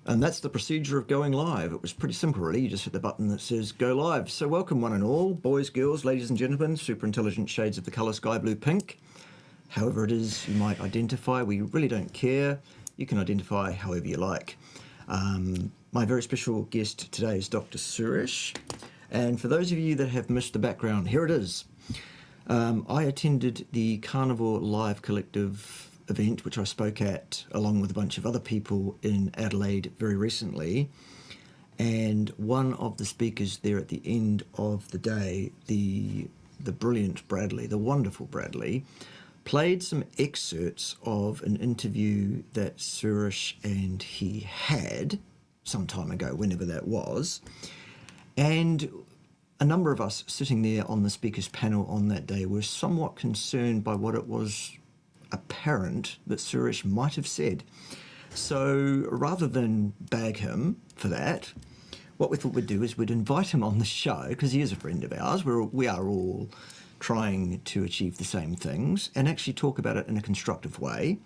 And that's the procedure of going live. It was pretty simple, really. You just hit the button that says go live. So welcome one and all, boys, girls, ladies and gentlemen, super intelligent shades of the colour sky blue pink. However it is you might identify, we really don't care. You can identify however you like. My very special guest today is Dr. Suresh. And for those of you that have missed the background, here it is. I attended the Carnivore Live Collective event, which I spoke at along with a bunch of other people in Adelaide very recently. And one of the speakers there at the end of the day, the brilliant Bradley, the wonderful Bradley, played some excerpts of an interview that Suresh and he had some time ago, whenever that was. And a number of us sitting there on the speakers panel on that day were somewhat concerned by what it was apparent that Suresh might have said. So rather than bag him for that, what we thought we'd do is we'd invite him on the show, because he is a friend of ours. We are all trying to achieve the same things and actually talk about it in a constructive way.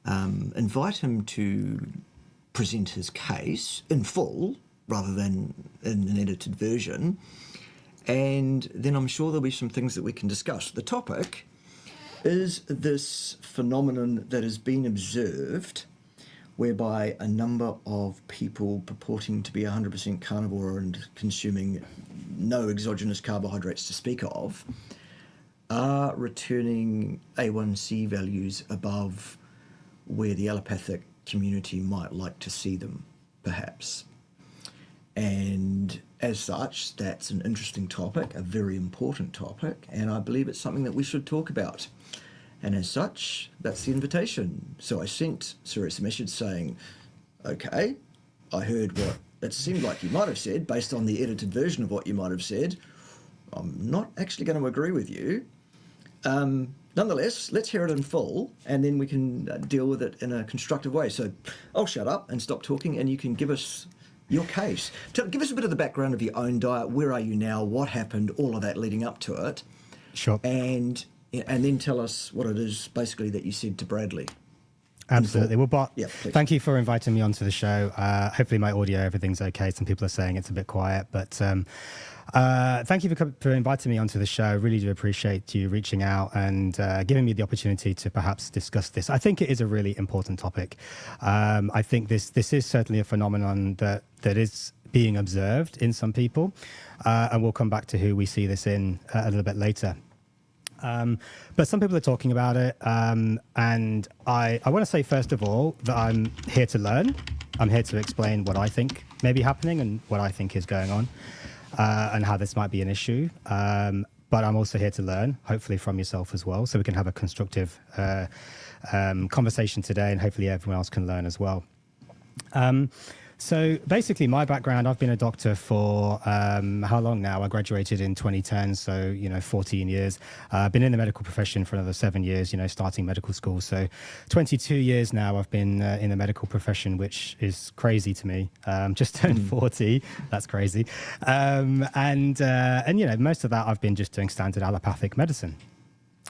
Invite him to present his case in full rather than in an edited version. And then I'm sure there'll be some things that we can discuss. The topic is this phenomenon that has been observed whereby a number of people purporting to be 100% carnivore and consuming no exogenous carbohydrates to speak of are returning A1C values above where the allopathic community might like to see them, perhaps. And as such, that's an interesting topic, a very important topic, and I believe it's something that we should talk about. And as such, that's the invitation. So I sent Suresh a message saying, okay, I heard what it seemed like you might have said based on the edited version of what you might have said. I'm not actually going to agree with you. Nonetheless, let's hear it in full, and then we can deal with it in a constructive way. So I'll shut up and stop talking, and you can give us your case. Give us a bit of the background of your own diet. Where are you now? What happened? All of that leading up to it. Sure. And then tell us what it is basically that you said to Bradley. Absolutely. Well, Bart, yeah, thank you for inviting me onto the show. Hopefully my audio, everything's okay. Some people are saying it's a bit quiet, but thank you for inviting me onto the show. I really do appreciate you reaching out and giving me the opportunity to perhaps discuss this. I think it is a really important topic. I think this is certainly a phenomenon that is being observed in some people, and we'll come back to who we see this in a little bit later. But some people are talking about it, and I want to say, first of all, that I'm here to learn. I'm here to explain what I think may be happening and what I think is going on, and how this might be an issue. But I'm also here to learn, hopefully from yourself as well, so we can have a constructive conversation today, and hopefully everyone else can learn as well. So basically, my background, I've been a doctor for how long now? I graduated in 2010, so, 14 years. I've been in the medical profession for another 7 years, starting medical school. So 22 years now I've been in the medical profession, which is crazy to me. Just turned 40. That's crazy. And most of that I've been just doing standard allopathic medicine.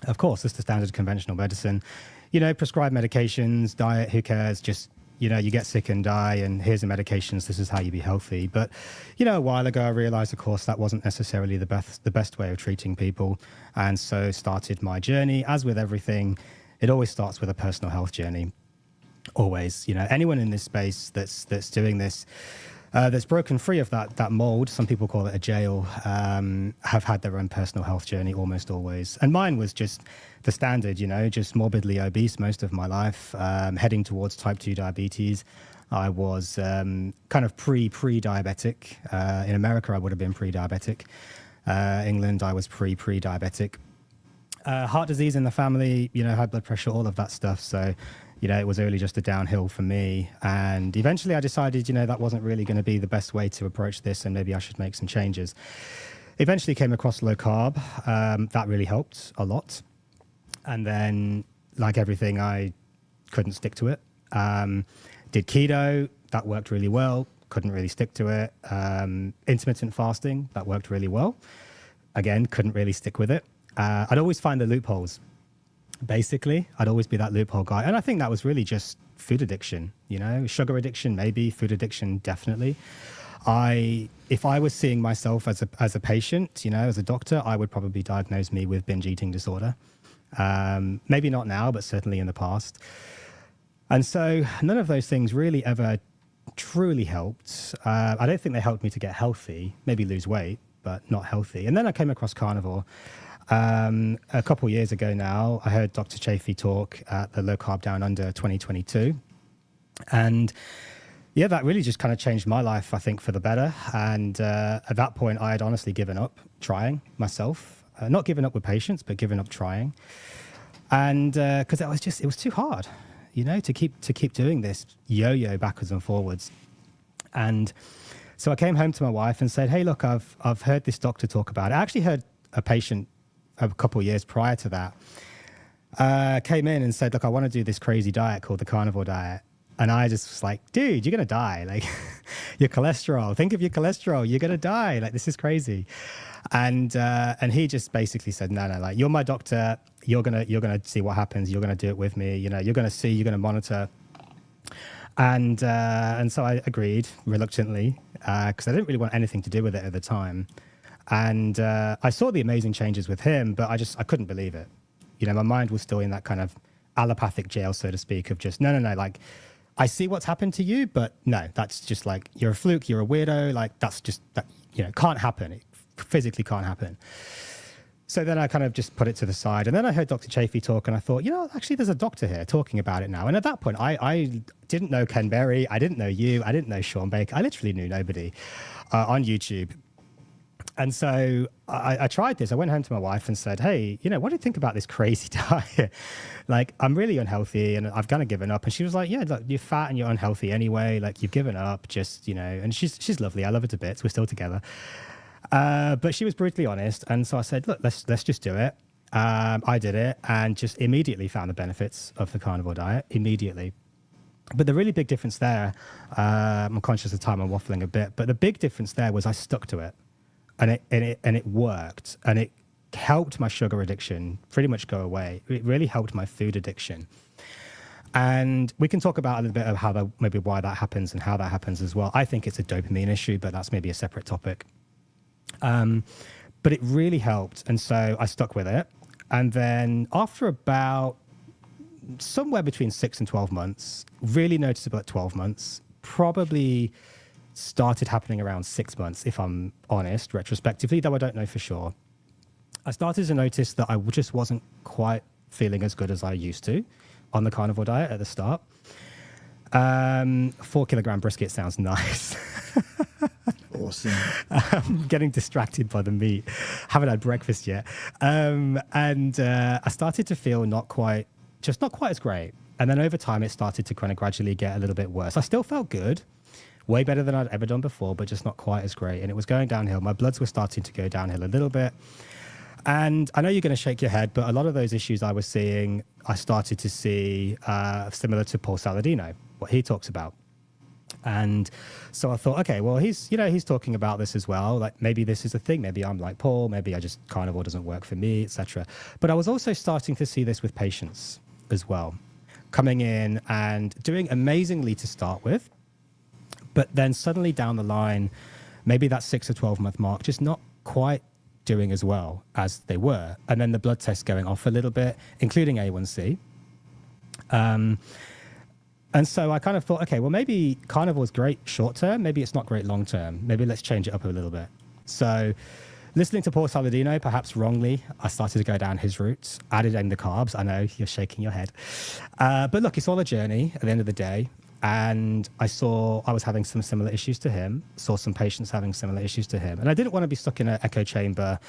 Of course, it's the standard conventional medicine. Prescribed medications, diet, who cares? Just you get sick and die, and here's the medications, this is how you be healthy. But, a while ago, I realized, of course, that wasn't necessarily the best way of treating people. And so started my journey. As with everything, it always starts with a personal health journey. Always, anyone in this space that's doing this, that's broken free of that mold, some people call it a jail, have had their own personal health journey almost always. And mine was just the standard, just morbidly obese most of my life, heading towards type 2 diabetes. I was kind of pre-diabetic. In America, I would have been pre-diabetic. England, I was pre-diabetic. Heart disease in the family, high blood pressure, all of that stuff. So, it was really just a downhill for me. And eventually I decided, that wasn't really going to be the best way to approach this, and maybe I should make some changes. Eventually came across low carb. That really helped a lot. And then, like everything, I couldn't stick to it. Did keto. That worked really well. Couldn't really stick to it. Intermittent fasting. That worked really well. Again, couldn't really stick with it. I'd always find the loopholes. Basically, I'd always be that loophole guy. And I think that was really just food addiction, sugar addiction, maybe food addiction, definitely. If I was seeing myself as a patient, as a doctor, I would probably diagnose me with binge eating disorder. Maybe not now, but certainly in the past. And so none of those things really ever truly helped. I don't think they helped me to get healthy, maybe lose weight, but not healthy. And then I came across carnivore. A couple of years ago now, I heard Dr. Chafee talk at the Low Carb Down Under 2022. And yeah, that really just kind of changed my life, I think, for the better. And at that point, I had honestly given up trying myself. Not given up with patients, but given up trying. And because it was too hard, to keep doing this yo-yo backwards and forwards. And so I came home to my wife and said, hey, look, I've heard this doctor talk about it. I actually heard a patient a couple of years prior to that came in and said, look, I want to do this crazy diet called the carnivore diet. And I just was like, dude, you're going to die. Like your cholesterol, think of your cholesterol. You're going to die. Like, this is crazy. And he just basically said, no, like, you're my doctor. You're going to see what happens. You're going to do it with me. You're going to see, you're going to monitor. And so I agreed reluctantly, because I didn't really want anything to do with it at the time. And I saw the amazing changes with him, but I couldn't believe it. My mind was still in that kind of allopathic jail, so to speak, of just, no, like, I see what's happened to you, but no, that's just like, you're a fluke, you're a weirdo, like, that's just, that, can't happen. It physically can't happen. So then I kind of just put it to the side. And then I heard Dr. Chafee talk, and I thought, actually, there's a doctor here talking about it now. And at that point, I didn't know Ken Berry. I didn't know you. I didn't know Sean Baker. I literally knew nobody on YouTube. And so I tried this. I went home to my wife and said, hey, what do you think about this crazy diet? Like, I'm really unhealthy and I've kind of given up. And she was like, yeah, look, you're fat and you're unhealthy anyway. Like, you've given up, just, and she's lovely. I love her to bits. We're still together. But she was brutally honest. And so I said, look, let's just do it. I did it and just immediately found the benefits of the carnivore diet, immediately. But the really big difference there, I'm conscious of time, I'm waffling a bit, but the big difference there was I stuck to it. And it worked, and it helped my sugar addiction pretty much go away. It really helped my food addiction. And we can talk about a little bit of maybe why that happens and how that happens as well. I think it's a dopamine issue, but that's maybe a separate topic. But it really helped, and so I stuck with it. And then after about somewhere between 6 and 12 months, really noticeable at 12 months, probably started happening around 6 months, if I'm honest, retrospectively, though I don't know for sure. I started to notice that I just wasn't quite feeling as good as I used to on the carnivore diet at the start. 4 kilogram brisket sounds nice. Awesome. I'm getting distracted by the meat. Haven't had breakfast yet. And I started to feel not quite as great. And then over time, it started to kind of gradually get a little bit worse. I still felt good. Way better than I'd ever done before, but just not quite as great. And it was going downhill. My bloods were starting to go downhill a little bit. And I know you're going to shake your head, but a lot of those issues I was seeing, I started to see similar to Paul Saladino, what he talks about. And so I thought, okay, well, he's talking about this as well. Like, maybe this is a thing. Maybe I'm like Paul. Maybe carnivore doesn't work for me, etc. But I was also starting to see this with patients as well, coming in and doing amazingly to start with. But then suddenly down the line, maybe that 6 or 12 month mark, just not quite doing as well as they were. And then the blood tests going off a little bit, including A1C. And so I kind of thought, okay, well, maybe carnivore is great short term. Maybe it's not great long term. Maybe let's change it up a little bit. So listening to Paul Saladino, perhaps wrongly, I started to go down his route, added in the carbs. I know you're shaking your head. But look, it's all a journey at the end of the day. And I was having some similar issues to him, saw some patients having similar issues to him. And I didn't want to be stuck in an echo chamber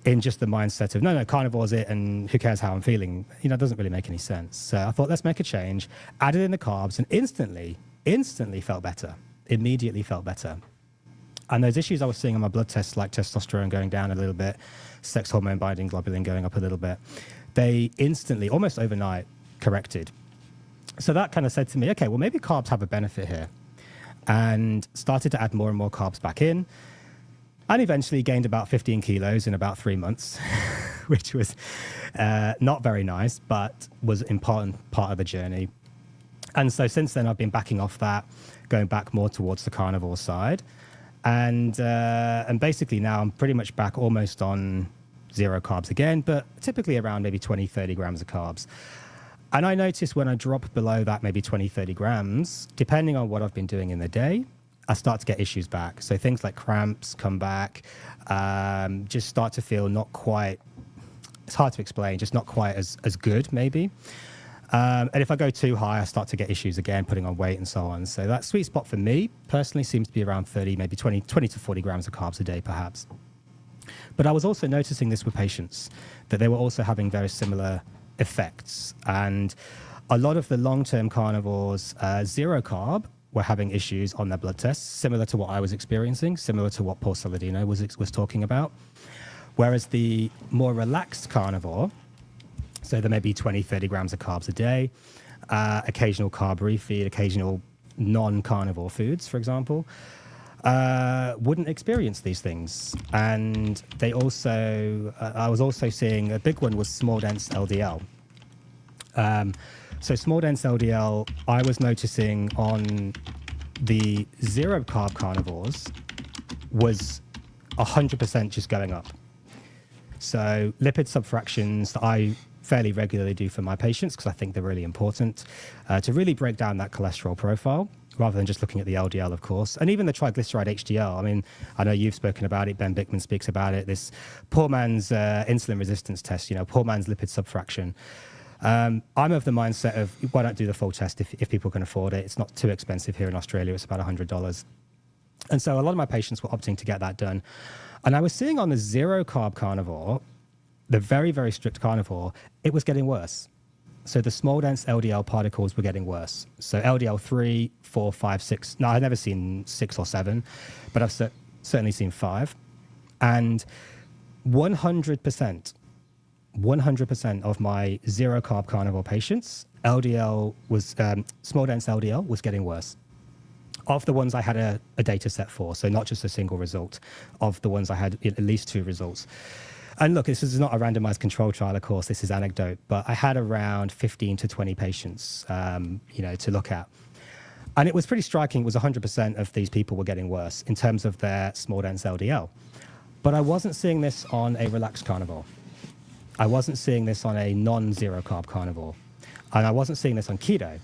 in just the mindset of, no, carnivore's it, and who cares how I'm feeling? It doesn't really make any sense. So I thought, let's make a change, added in the carbs, and instantly felt better, immediately felt better. And those issues I was seeing on my blood tests, like testosterone going down a little bit, sex hormone binding globulin going up a little bit, they instantly, almost overnight, corrected. So that kind of said to me, okay, well, maybe carbs have a benefit here. And started to add more and more carbs back in. And eventually gained about 15 kilos in about 3 months, which was not very nice, but was an important part of the journey. And so since then, I've been backing off that, going back more towards the carnivore side. And basically now I'm pretty much back almost on zero carbs again, but typically around maybe 20, 30 grams of carbs. And I notice when I drop below that, maybe 20, 30 grams, depending on what I've been doing in the day, I start to get issues back. So things like cramps come back, just start to feel not quite, it's hard to explain, just not quite as good maybe. And if I go too high, I start to get issues again, putting on weight and so on. So that sweet spot for me personally seems to be around 30, maybe 20 to 40 grams of carbs a day, perhaps. But I was also noticing this with patients, that they were also having very similar effects. And a lot of the long-term carnivores, zero carb, were having issues on their blood tests, similar to what I was experiencing, similar to what Paul Saladino was talking about. Whereas the more relaxed carnivore, so there may be 20, 30 grams of carbs a day, occasional carb refeed, occasional non-carnivore foods, for example, wouldn't experience these things. And they also, I was also seeing, a big one was small dense LDL. So small dense LDL, I was noticing on the zero carb carnivores was 100% just going up. So lipid subfractions that I fairly regularly do for my patients, because I think they're really important, to really break down that cholesterol profile, rather than just looking at the LDL, of course. And even the triglyceride HDL. I mean, I know you've spoken about it, Ben Bickman speaks about it, this poor man's insulin resistance test, poor man's lipid subfraction. I'm of the mindset of, why not do the full test if people can afford it? It's not too expensive here in Australia. It's about $100. And so a lot of my patients were opting to get that done. And I was seeing on the zero carb carnivore, the very, very strict carnivore, it was getting worse. So the small dense LDL particles were getting worse. So LDL 3, 4, 5, 6. No, I've never seen 6 or 7, but I've certainly seen 5. And 100% of my zero carb carnivore patients, LDL was, small dense LDL was getting worse. Of the ones I had a data set for, so not just a single result, of the ones I had at least 2 results. And look, this is not a randomized control trial, of course, this is anecdote, but I had around 15 to 20 patients, to look at. And it was pretty striking. It was 100% of these people were getting worse in terms of their small dense LDL. But I wasn't seeing this on a relaxed carnivore. I wasn't seeing this on a non-zero carb carnivore. And I wasn't seeing this on keto.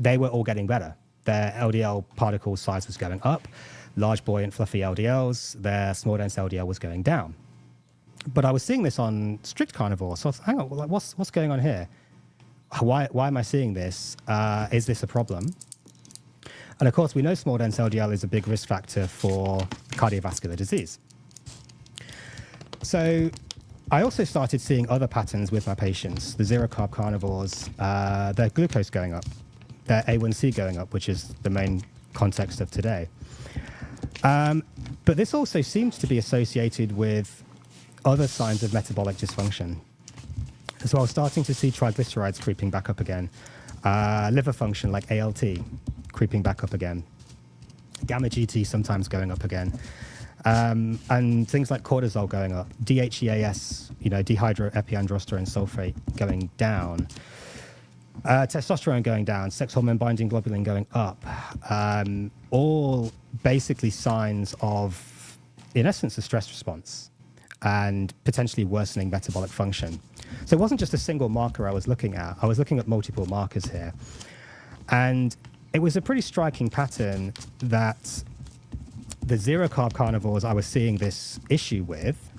They were all getting better. Their LDL particle size was going up, large, buoyant, fluffy LDLs, their small dense LDL was going down. But I was seeing this on strict carnivore. So I was, hang on, what's going on here? Why am I seeing this? Is this a problem? And of course, we know small dense LDL is a big risk factor for cardiovascular disease. So I also started seeing other patterns with my patients, the zero carb carnivores, their glucose going up, their A1c going up, which is the main context of today. But this also seems to be associated with other signs of metabolic dysfunction. So I was starting to see triglycerides creeping back up again, liver function like ALT creeping back up again, gamma GT sometimes going up again, and things like cortisol going up, DHEAS, dehydroepiandrosterone sulfate going down, testosterone going down, sex hormone binding globulin going up, all basically signs of, in essence, a stress response and potentially worsening metabolic function. So it wasn't just a single marker I was looking at. I was looking at multiple markers here. And it was a pretty striking pattern that the zero carb carnivores I was seeing this issue with,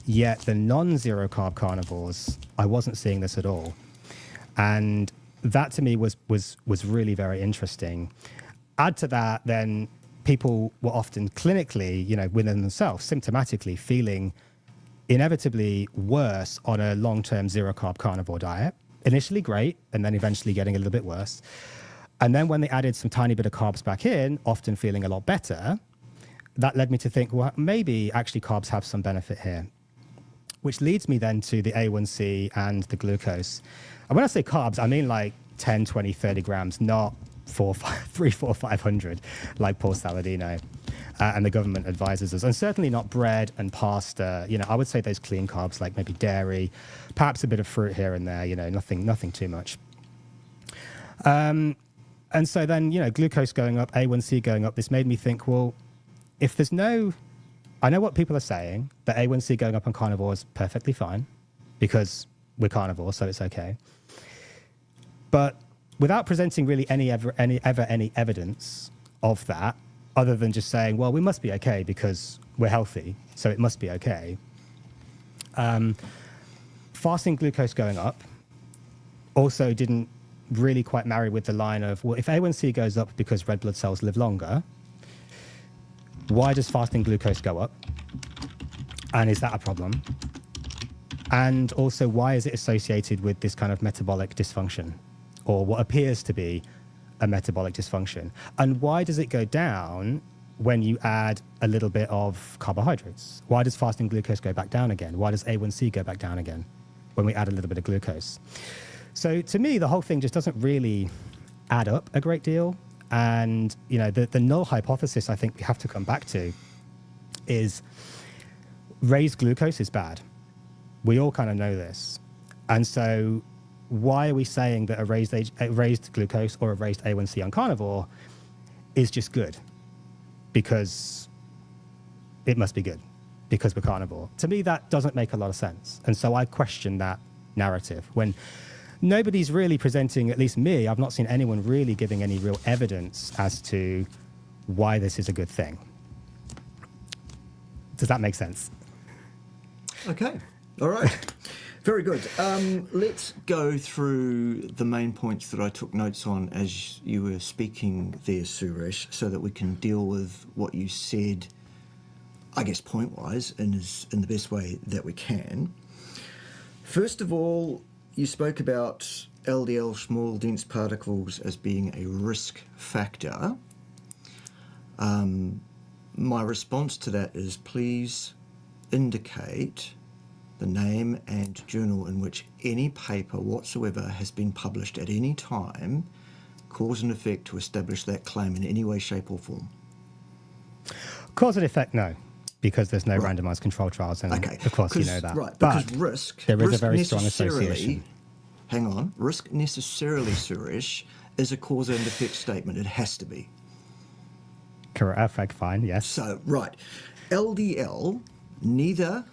yet the non-zero carb carnivores, I wasn't seeing this at all. And that to me was really very interesting. Add to that, then people were often clinically, within themselves, symptomatically feeling inevitably worse on a long-term zero carb carnivore diet. Initially great, and then eventually getting a little bit worse. And then when they added some tiny bit of carbs back in, often feeling a lot better, that led me to think, well, maybe actually carbs have some benefit here. Which leads me then to the A1c and the glucose. And when I say carbs, I mean like 10, 20, 30 grams, not 3, 4, 500, like Paul Saladino and the government advises us. And certainly not bread and pasta. I would say those clean carbs, like maybe dairy, perhaps a bit of fruit here and there, nothing too much. And so then, glucose going up, A1C going up, this made me think, well, if there's no... I know what people are saying, that A1C going up on carnivore is perfectly fine because we're carnivore, so it's okay. But without presenting really any evidence of that, other than just saying, well, we must be okay because we're healthy, so it must be okay. Fasting glucose going up also didn't really quite marry with the line of, well, if A1C goes up because red blood cells live longer, why does fasting glucose go up? And is that a problem? And also, why is it associated with this kind of metabolic dysfunction, or what appears to be a metabolic dysfunction? And why does it go down when you add a little bit of carbohydrates? Why does fasting glucose go back down again? Why does A1C go back down again when we add a little bit of glucose? So to me, the whole thing just doesn't really add up a great deal. And, the null hypothesis I think we have to come back to is raised glucose is bad. We all kind of know this. And so why are we saying that a raised glucose or a raised A1C on carnivore is just good? Because it must be good because we're carnivore. To me, that doesn't make a lot of sense. And so I question that narrative when nobody's really presenting, at least me, I've not seen anyone really giving any real evidence as to why this is a good thing. Does that make sense? Okay. All right. Very good. Let's go through the main points that I took notes on as you were speaking there, Suresh, so that we can deal with what you said, I guess, point-wise, in the best way that we can. First of all, you spoke about LDL, small dense particles, as being a risk factor. My response to that is, please indicate the name and journal in which any paper whatsoever has been published at any time, cause and effect to establish that claim in any way, shape or form. Cause and effect, no, because there's no randomized control trials. And of course you know that. Right, because there is a very strong association. Hang on, risk necessarily, Suresh, is a cause and effect statement. It has to be. Correct, fine, yes. So, right, LDL, neither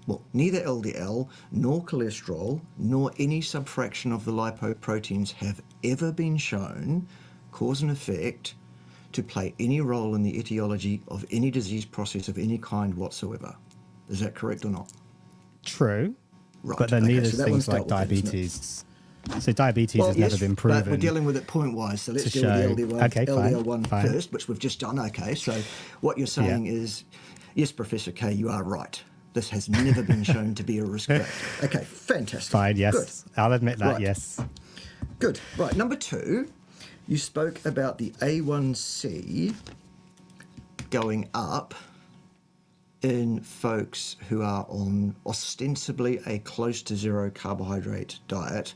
LDL nor cholesterol nor any subfraction of the lipoproteins have ever been shown, cause and effect, to play any role in the etiology of any disease process of any kind whatsoever. Is that correct or not? True. Right. But then neither things like diabetes. So diabetes has never been proven. But we're dealing with it point-wise, so let's deal with the LDL1 first, which we've just done. Okay, so what you're saying is, yes, Professor K, you are right. This has never been shown to be a risk factor. Okay, fantastic. Fine, yes. Good. I'll admit that, right. Yes. Good. Right, number 2, you spoke about the A1C going up in folks who are on ostensibly a close to zero carbohydrate diet,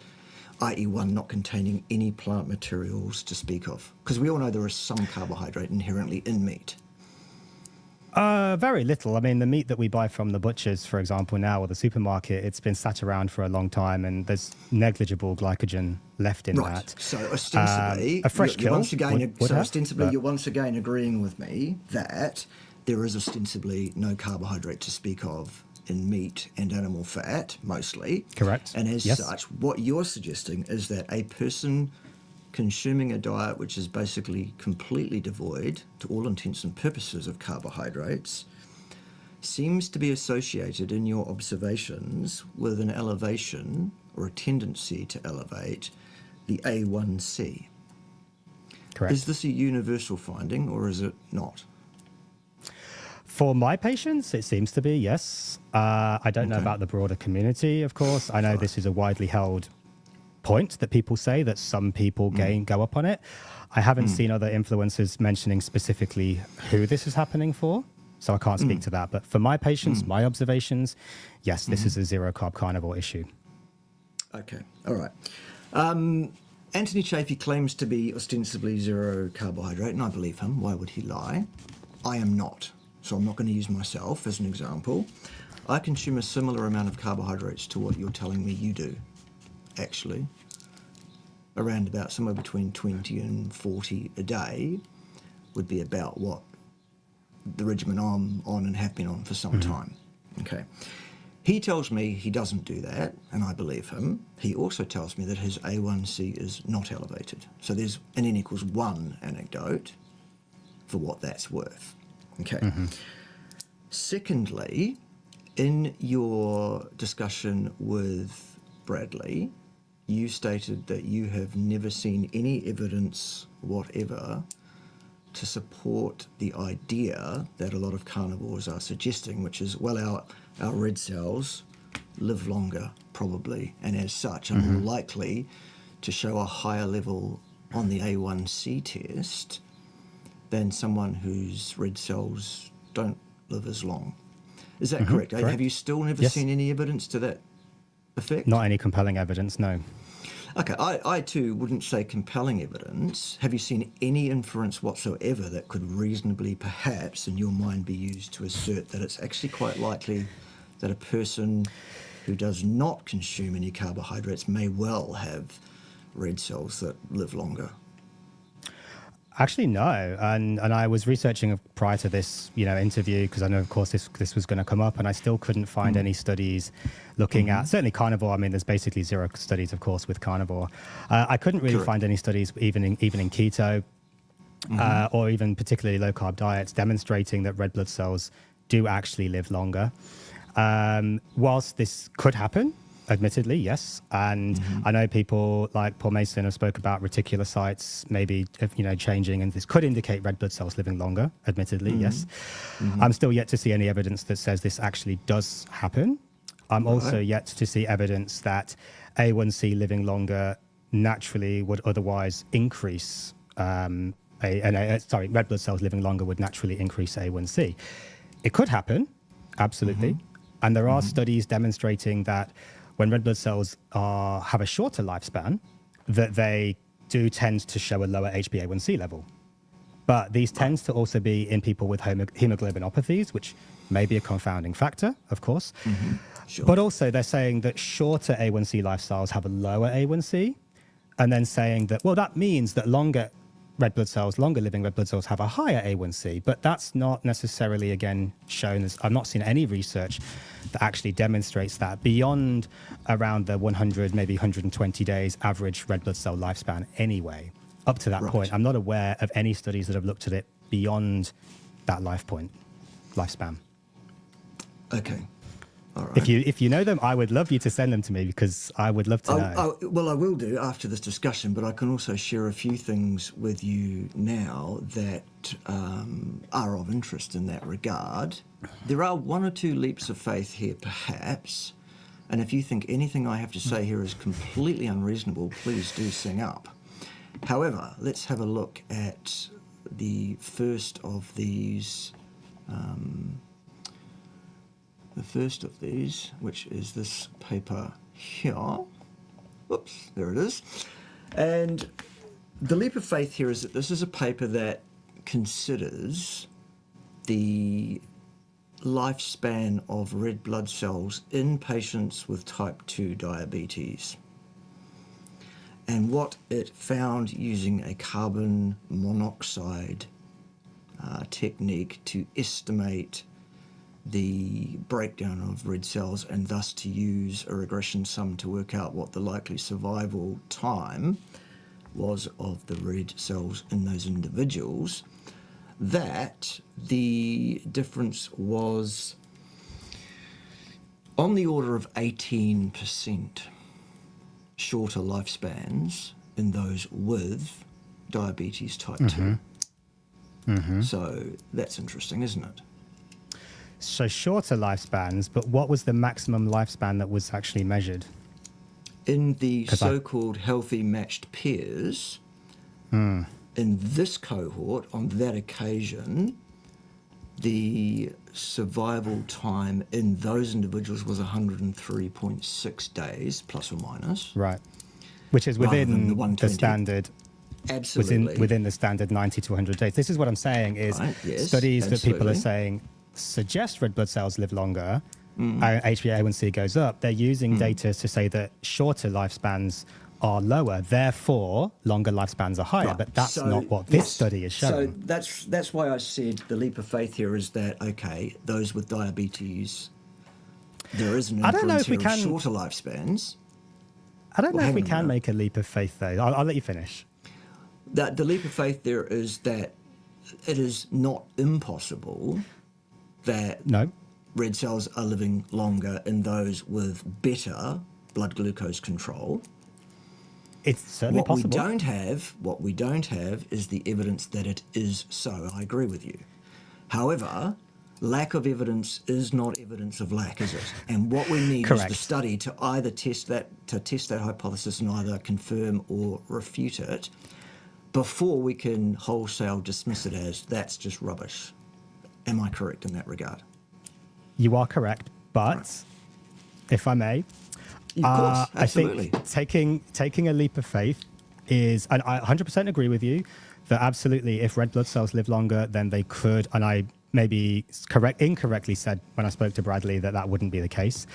i.e. one not containing any plant materials to speak of. Because we all know there is some carbohydrate inherently in meat. Very little. I mean, the meat that we buy from the butchers, for example, now, or the supermarket, it's been sat around for a long time, and there's negligible glycogen left in that. So ostensibly, a fresh kill you're once again agreeing with me that there is ostensibly no carbohydrate to speak of in meat and animal fat, mostly. Correct. And as such, what you're suggesting is that a person consuming a diet which is basically completely devoid, to all intents and purposes, of carbohydrates, seems to be associated in your observations with an elevation or a tendency to elevate the A1C. Correct. Is this a universal finding or is it not? For my patients, it seems to be, yes. I don't know about the broader community, of course. I know this is a widely held point that people say that some people go up on it. I haven't seen other influencers mentioning specifically who this is happening for, so I can't speak to that. But for my patients, my observations, yes, this is a zero-carb carnivore issue. Okay, all right. Anthony Chaffee claims to be ostensibly zero carbohydrate, and I believe him. Why would he lie? I am not, so I'm not going to use myself as an example. I consume a similar amount of carbohydrates to what you're telling me you do, actually. around about somewhere between 20 and 40 a day would be about what the regimen I'm on and have been on for some time. Okay. He tells me he doesn't do that, and I believe him. He also tells me that his A1C is not elevated. So there's an N equals 1 anecdote for what that's worth. Okay. Secondly, in your discussion with Bradley, you stated that you have never seen any evidence whatever to support the idea that a lot of carnivores are suggesting, which is, well, our red cells live longer, probably, and as such are more likely to show a higher level on the A1C test than someone whose red cells don't live as long. Is that correct? Correct. Have you still never seen any evidence to that effect? Not any compelling evidence, no. Okay, I too wouldn't say compelling evidence. Have you seen any inference whatsoever that could reasonably, perhaps, in your mind be used to assert that it's actually quite likely that a person who does not consume any carbohydrates may well have red cells that live longer? Actually, no. And I was researching prior to this, interview, because I know, of course, this was going to come up, and I still couldn't find any studies looking at, certainly carnivore. I mean, there's basically zero studies, of course, with carnivore. I couldn't really find any studies, even in keto, or even particularly low-carb diets, demonstrating that red blood cells do actually live longer. Whilst this could happen, admittedly, yes. And I know people like Paul Mason have spoke about reticulocytes maybe, changing, and this could indicate red blood cells living longer, admittedly, yes. I'm still yet to see any evidence that says this actually does happen. I'm also yet to see evidence that A1C living longer naturally would otherwise increase, red blood cells living longer would naturally increase A1C. It could happen, absolutely. And there are studies demonstrating that when red blood cells have a shorter lifespan, that they do tend to show a lower HbA1c level. But these tends to also be in people with hemoglobinopathies, which may be a confounding factor, of course. Sure. But also they're saying that shorter A1C lifestyles have a lower A1C, and then saying that, well, that means that longer living red blood cells have a higher A1C, but that's not necessarily, again, shown as, I've not seen any research that actually demonstrates that beyond around the 100, maybe 120 days average red blood cell lifespan anyway. Up to that point, I'm not aware of any studies that have looked at it beyond that lifespan. Okay. All right. If you know them, I would love you to send them to me, because I would love to know. Well, I will do after this discussion, but I can also share a few things with you now that are of interest in that regard. There are one or two leaps of faith here, perhaps, and if you think anything I have to say here is completely unreasonable, please do sing up. However, let's have a look at the first of these. Which is this paper here. Oops, there it is. And the leap of faith here is that this is a paper that considers the lifespan of red blood cells in patients with type 2 diabetes. And what it found using a carbon monoxide technique to estimate the breakdown of red cells, and thus to use a regression sum to work out what the likely survival time was of the red cells in those individuals, that the difference was on the order of 18% shorter lifespans in those with diabetes type 2. So that's interesting, isn't it? So shorter lifespans, but what was the maximum lifespan that was actually measured? In the so-called healthy matched pairs, in this cohort, on that occasion, the survival time in those individuals was 103.6 days, plus or minus. Right. Which is within the standard. Absolutely. Within the standard 90 to 100 days. This is what I'm saying is studies that people are saying suggest red blood cells live longer, HbA1c goes up. They're using data to say that shorter lifespans are lower, therefore longer lifespans are higher. Right. But that's So, not what this yes. study is showing. So that's why I said the leap of faith here is that, okay, those with diabetes, there is an inference here of shorter lifespans. I don't know if we can make a leap of faith, though. I'll let you finish. That the leap of faith there is that it is not impossible that red cells are living longer in those with better blood glucose control. It's certainly possible. What we don't have is the evidence that it is so. I agree with you. However, lack of evidence is not evidence of lack, is it? And what we need is the study to either test that hypothesis and either confirm or refute it before we can wholesale dismiss it as that's just rubbish. Am I correct in that regard? You are correct, but if I may, of course, absolutely. I think taking a leap of faith is, and I 100% agree with you, that absolutely if red blood cells live longer, then they could, and I maybe incorrectly said when I spoke to Bradley that wouldn't be the case.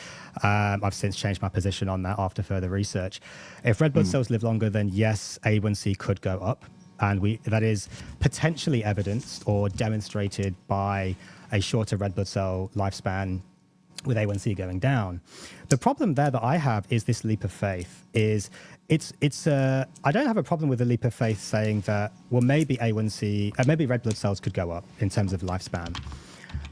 I've since changed my position on that after further research. If red blood cells live longer, then yes, A1C could go up. And that is potentially evidenced or demonstrated by a shorter red blood cell lifespan with A1C going down. The problem there that I have is this leap of faith. I don't have a problem with the leap of faith saying that, well, maybe A1C, maybe red blood cells could go up in terms of lifespan.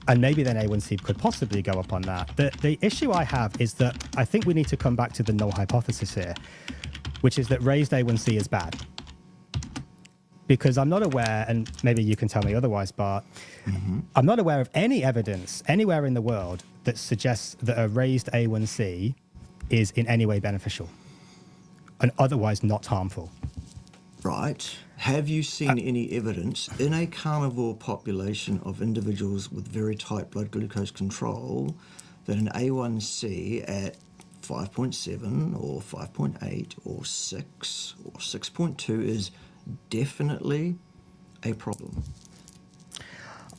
And maybe then A1C could possibly go up on that. The issue I have is that I think we need to come back to the null hypothesis here, which is that raised A1C is bad. Because I'm not aware, and maybe you can tell me otherwise, Bart, I'm not aware of any evidence anywhere in the world that suggests that a raised A1C is in any way beneficial and otherwise not harmful. Right. Have you seen any evidence in a carnivore population of individuals with very tight blood glucose control that an A1C at 5.7 or 5.8 or 6 or 6.2 is definitely a problem?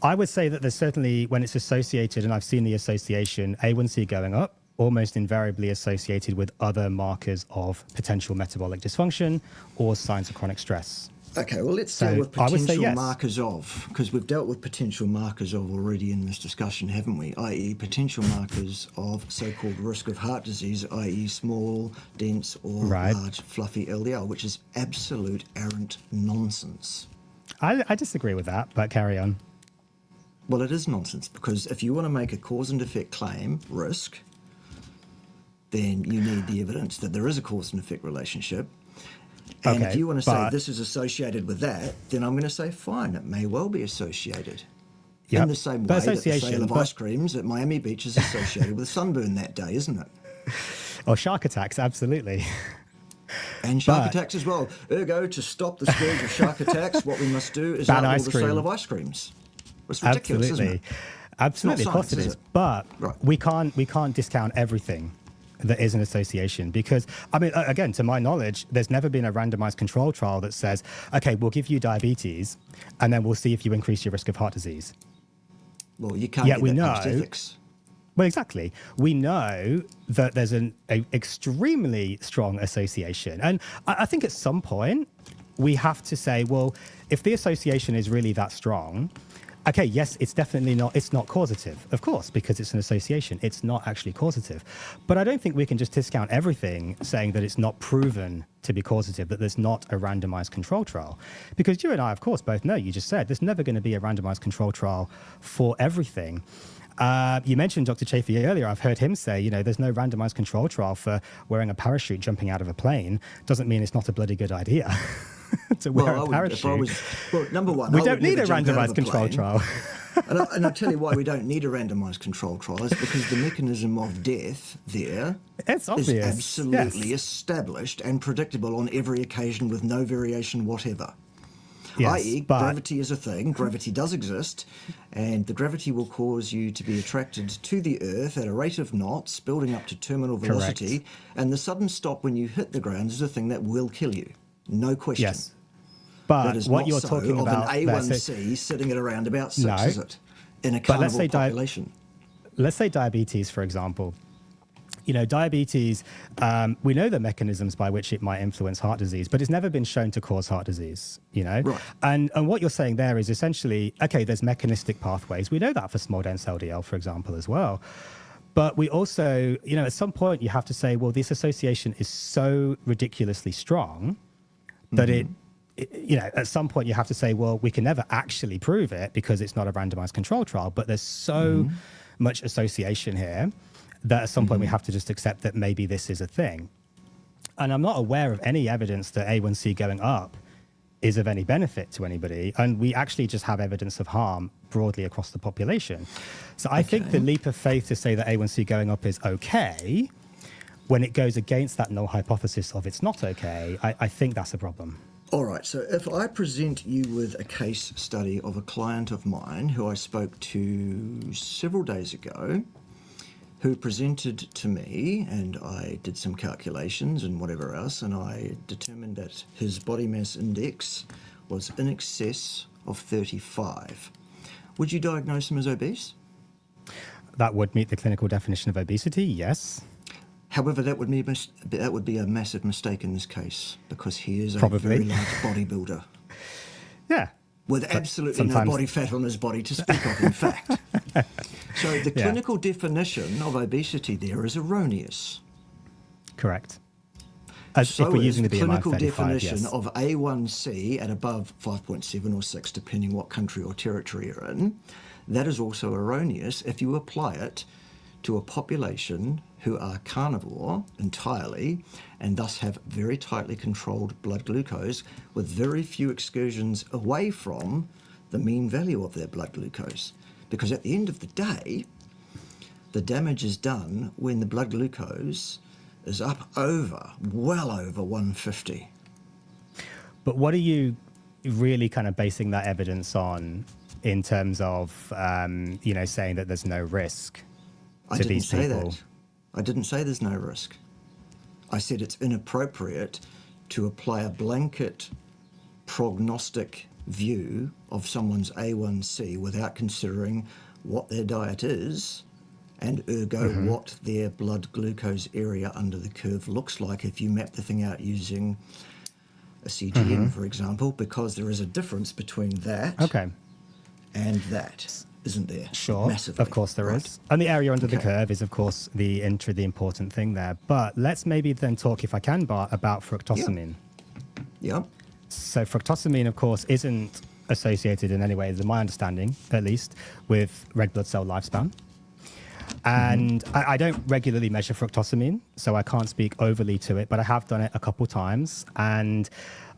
I would say that there's certainly, when it's associated, and I've seen the association, A1C going up, almost invariably associated with other markers of potential metabolic dysfunction or signs of chronic stress. Okay, well, let's deal with potential markers of, because we've dealt with potential markers of already in this discussion, haven't we? I.e. potential markers of so-called risk of heart disease, i.e. small, dense or large, fluffy LDL, which is absolute errant nonsense. I disagree with that, but carry on. Well, it is nonsense, because if you want to make a cause and effect claim, risk, then you need the evidence that there is a cause and effect relationship. And if you want to say this is associated with that, then I'm going to say, fine, it may well be associated. In the same way that the sale of ice creams at Miami Beach is associated with sunburn that day, isn't it? Or shark attacks, absolutely. And shark attacks as well. Ergo, to stop the scourge of shark attacks, what we must do is outlaw the sale of ice creams. It's ridiculous, isn't it? Absolutely, of course it is. But we can't discount everything that is an association, because, I mean, again, to my knowledge, there's never been a randomized control trial that says, okay, we'll give you diabetes and then we'll see if you increase your risk of heart disease. Well, you can't get that past ethics. Well, exactly. We know that there's an extremely strong association. And I think at some point we have to say, well, if the association is really that strong, okay, yes, it's not causative, of course, because it's an association. It's not actually causative. But I don't think we can just discount everything saying that it's not proven to be causative, that there's not a randomized control trial. Because you and I, of course, both know, you just said, there's never going to be a randomized control trial for everything. You mentioned Dr. Chafee earlier. I've heard him say, there's no randomized control trial for wearing a parachute jumping out of a plane. Doesn't mean it's not a bloody good idea. To wear a parachute. Number one, we don't need a randomized control trial. and I'll tell you why we don't need a randomized control trial is because the mechanism of death there is absolutely established and predictable on every occasion with no variation whatever. Yes, i.e. gravity is a thing, gravity does exist, and the gravity will cause you to be attracted to the Earth at a rate of knots, building up to terminal velocity, and the sudden stop when you hit the ground is a thing that will kill you. No question. Yes. But what you're talking about... of an A1C sitting at around about 6, is it? In a carnivore population. Let's say diabetes, for example. diabetes, we know the mechanisms by which it might influence heart disease, but it's never been shown to cause heart disease, Right. And what you're saying there is essentially, okay, there's mechanistic pathways. We know that for small dense LDL, for example, as well. But we also, at some point you have to say, well, this association is so ridiculously strong that at some point you have to say, well, we can never actually prove it because it's not a randomized control trial, but there's so much association here that at some point we have to just accept that maybe this is a thing. And I'm not aware of any evidence that A1C going up is of any benefit to anybody. And we actually just have evidence of harm broadly across the population. So I think the leap of faith to say that A1C going up is okay, when it goes against that null hypothesis of it's not okay, I think that's a problem. All right, so if I present you with a case study of a client of mine who I spoke to several days ago, who presented to me, and I did some calculations and whatever else, and I determined that his body mass index was in excess of 35. Would you diagnose him as obese? That would meet the clinical definition of obesity, yes. However, that would be a massive mistake in this case, because he is a Probably. very large bodybuilder. Yeah. With absolutely no body fat on his body to speak of, in fact. So the clinical definition of obesity there is erroneous. Correct. So if we're using the the BMI clinical 35, definition yes. of A1C at above 5.7 or 6, depending what country or territory you're in, that is also erroneous if you apply it to a population who are carnivore entirely and thus have very tightly controlled blood glucose with very few excursions away from the mean value of their blood glucose. Because at the end of the day, the damage is done when the blood glucose is up well over 150. But what are you really kind of basing that evidence on in terms of, saying that there's no risk to these people? I didn't say there's no risk. I said it's inappropriate to apply a blanket prognostic view of someone's A1C without considering what their diet is and ergo what their blood glucose area under the curve looks like if you map the thing out using a CGM, for example, because there is a difference between that and that. Isn't there? Sure, massively, of course there is. And the area under the curve is, of course, the important thing there. But let's maybe then talk, if I can, Bart, about fructosamine. Yeah. So fructosamine, of course, isn't associated in any way, to my understanding, at least, with red blood cell lifespan. And I don't regularly measure fructosamine, so I can't speak overly to it, but I have done it a couple times. And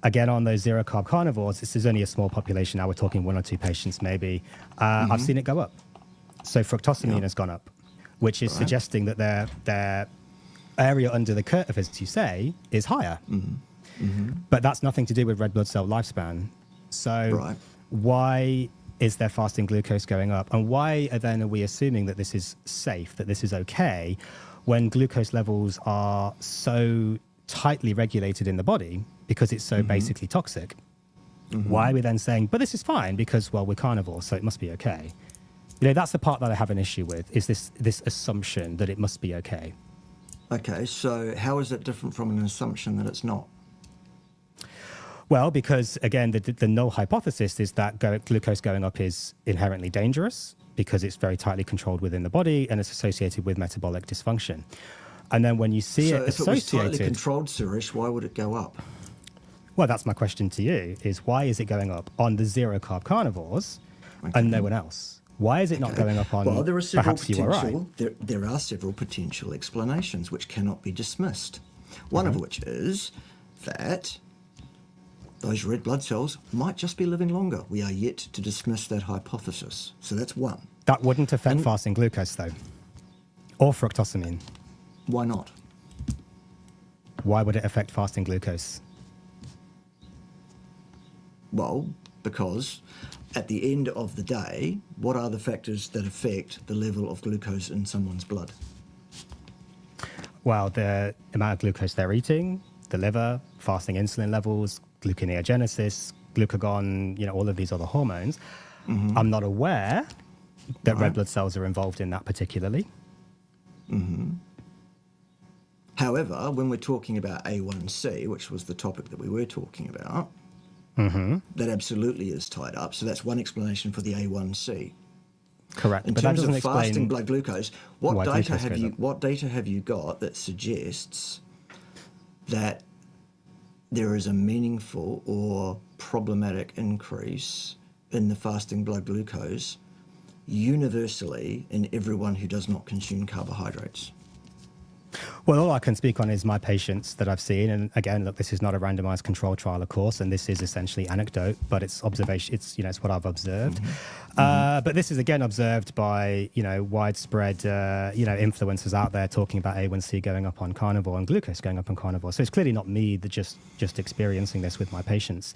again, on those zero-carb carnivores, this is only a small population. Now we're talking 1 or 2 patients maybe. I've seen it go up. So fructosamine has gone up, which is suggesting that their area under the curve, as you say, is higher. But that's nothing to do with red blood cell lifespan. So why is their fasting glucose going up? And why then are we assuming that this is safe, that this is okay, when glucose levels are so tightly regulated in the body because it's so basically toxic? Why are we then saying, but this is fine because, well, we're carnivores, so it must be okay? That's the part that I have an issue with, is this assumption that it must be okay. Okay, so how is it different from an assumption that it's not? Well, because, again, the null hypothesis is that glucose going up is inherently dangerous because it's very tightly controlled within the body and it's associated with metabolic dysfunction. And then when you see it associated... So if it was tightly controlled, Suresh, why would it go up? Well, that's my question to you, is why is it going up on the zero-carb carnivores and no one else? Why is it not going up on perhaps you are right? There are several potential explanations which cannot be dismissed. One of which is that those red blood cells might just be living longer. We are yet to dismiss that hypothesis. So that's one. That wouldn't affect fasting glucose, though, or fructosamine. Why not? Why would it affect fasting glucose? Well, because at the end of the day, what are the factors that affect the level of glucose in someone's blood? Well, the amount of glucose they're eating, the liver, fasting insulin levels, gluconeogenesis, glucagon, all of these other hormones. I'm not aware that red blood cells are involved in that particularly. However, when we're talking about A1C, which was the topic that we were talking about, that absolutely is tied up. So that's one explanation for the A1C. Correct. In but that terms doesn't of fasting explain blood glucose, what why data glucose have goes you up. what data have you got that suggests that there is a meaningful or problematic increase in the fasting blood glucose universally in everyone who does not consume carbohydrates? Well, all I can speak on is my patients that I've seen. And again, look, this is not a randomized control trial, of course, and this is essentially anecdote, but it's observation. It's, it's what I've observed. But this is again observed by, widespread, influencers out there talking about A1C going up on carnivore and glucose going up on carnivore. So it's clearly not me that just experiencing this with my patients.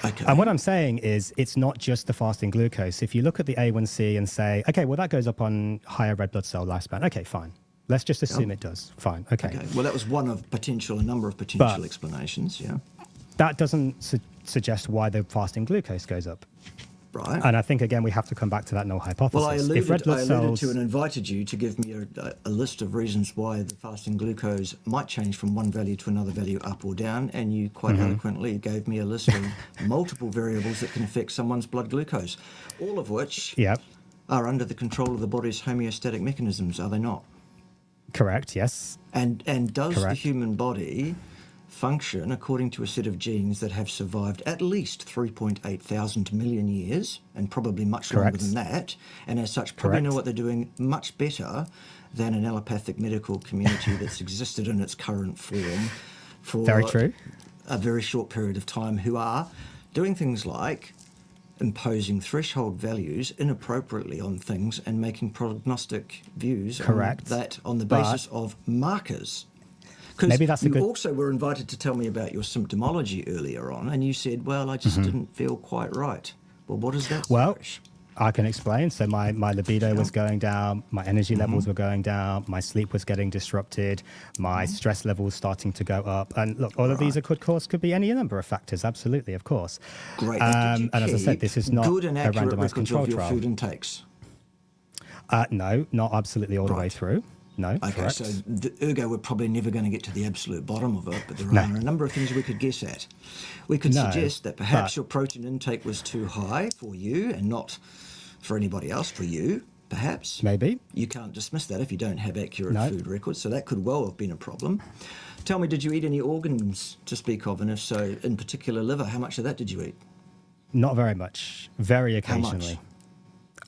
Okay. And what I'm saying is it's not just the fasting glucose. If you look at the A1C and say, okay, well, that goes up on higher red blood cell lifespan. Okay, fine. Let's just assume it does. Fine. Okay. Well, that was one of a number of potential explanations, yeah. That doesn't suggest why the fasting glucose goes up. Right. And I think, again, we have to come back to that null hypothesis. Well, I alluded cells... to and invited you to give me a list of reasons why the fasting glucose might change from one value to another value, up or down, and you quite eloquently gave me a list of multiple variables that can affect someone's blood glucose, all of which are under the control of the body's homeostatic mechanisms, are they not? Correct, yes. And does the human body function according to a set of genes that have survived at least 3.8 thousand million years, and probably much longer than that, and as such probably know what they're doing much better than an allopathic medical community that's existed in its current form for a very short period of time, who are doing things like imposing threshold values inappropriately on things and making prognostic views on the basis of markers. Because you also were invited to tell me about your symptomology earlier on, and you said, well, I just didn't feel quite right. Well, what is that? Well, I can explain. So my libido was going down, my energy levels were going down, my sleep was getting disrupted, my stress levels starting to go up. And look, all of these could be any number of factors, absolutely, of course. Great. And as I said, this is not good and a accurate randomized control of your trial. food intakes? No, not absolutely all the way through. No, okay, so ergo we're probably never going to get to the absolute bottom of it, but there are a number of things we could guess at. We could suggest that perhaps your protein intake was too high for you and not for anybody else, for you, perhaps. Maybe. You can't dismiss that if you don't have accurate food records, so that could well have been a problem. Tell me, did you eat any organs to speak of, and if so, in particular liver, how much of that did you eat? Not very much, very occasionally.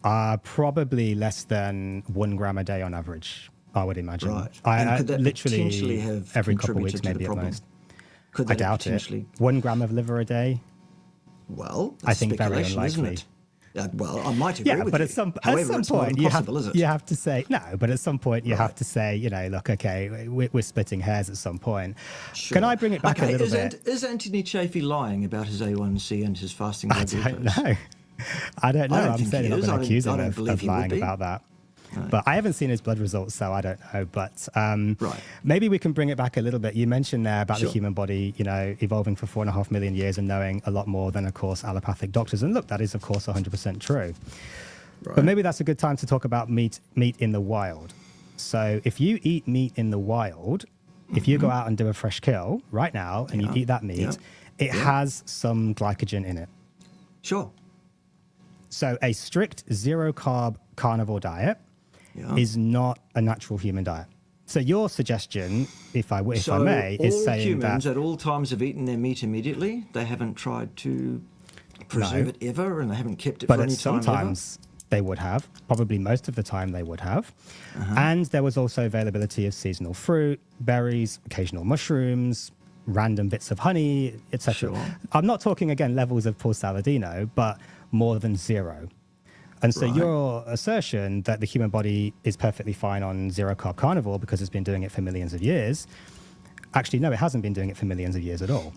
How much? Probably less than 1 gram a day on average, I would imagine. Right. I could that literally potentially have every couple of contributed weeks, to maybe the at problem? most. Could that I doubt potentially... it. 1 gram of liver a day? Well, I think very speculation, unlikely. Isn't it? Well, I might agree with but you. at some However, it's point not impossible, is it? you have to say no. But at some point you have to say, look, okay, we're splitting hairs at some point. Sure. Can I bring it back a little bit? Is Anthony Chaffee lying about his A1C and his fasting blood glucose? I don't know. I'm certainly not going to accuse him of lying about that. Right. But I haven't seen his blood results, so I don't know. But maybe we can bring it back a little bit. You mentioned there about the human body, evolving for 4.5 million years and knowing a lot more than, of course, allopathic doctors. And look, that is, of course, 100% true. Right. But maybe that's a good time to talk about meat in the wild. So if you eat meat in the wild, if you go out and do a fresh kill right now and you eat that meat, it has some glycogen in it. Sure. So a strict zero-carb carnivore diet is not a natural human diet. So your suggestion, if I may, is saying humans that at all times have eaten their meat immediately. They haven't tried to preserve it ever, and they haven't kept it for any time sometimes they would have. Probably most of the time they would have. And there was also availability of seasonal fruit, berries, occasional mushrooms, random bits of honey, etc. Sure. I'm not talking, again, levels of Paul Saladino, but more than zero. And so your assertion that the human body is perfectly fine on zero-carb carnivore because it's been doing it for millions of years, actually, no, it hasn't been doing it for millions of years at all.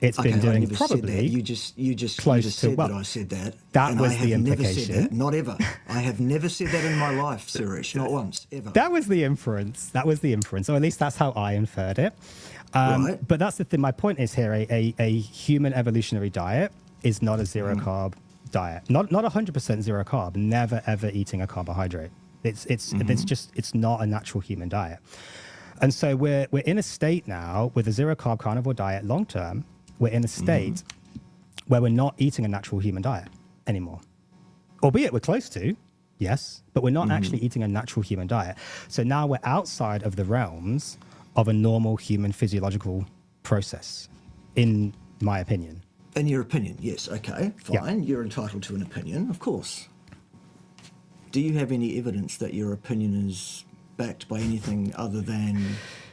It's been doing probably you just said that I said that. That was the implication. Never said that, not ever. I have never said that in my life, Suresh, not once, ever. That was the inference. Or at least that's how I inferred it. But that's the thing. My point is here, a human evolutionary diet is not a zero-carb diet, not 100% zero carb, never ever eating a carbohydrate. It's not a natural human diet. And so we're in a state now with a zero-carb carnivore diet long term. We're in a state where we're not eating a natural human diet anymore. Albeit we're close to, yes, but we're not actually eating a natural human diet. So now we're outside of the realms of a normal human physiological process, in my opinion. In your opinion, yes, okay, fine. Yeah. You're entitled to an opinion, of course. Do you have any evidence that your opinion is backed by anything other than